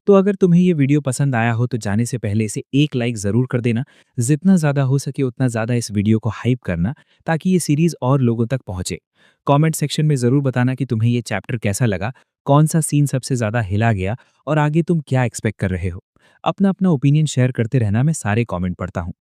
तो अगर तुम्हें ये वीडियो पसंद आया हो तो जाने से पहले इसे एक लाइक ज़रूर कर देना। जितना ज़्यादा हो सके उतना ज़्यादा इस वीडियो को हाइप करना, ताकि ये सीरीज़ और लोगों तक पहुंचे। कमेंट सेक्शन में ज़रूर बताना कि तुम्हें ये चैप्टर कैसा लगा, कौन सा सीन सबसे ज़्यादा हिला गया और आगे तुम क्या एक्सपेक्ट कर रहे हो। अपना अपना ओपिनियन शेयर करते रहना, मैं सारे कमेंट पढ़ता हूँ।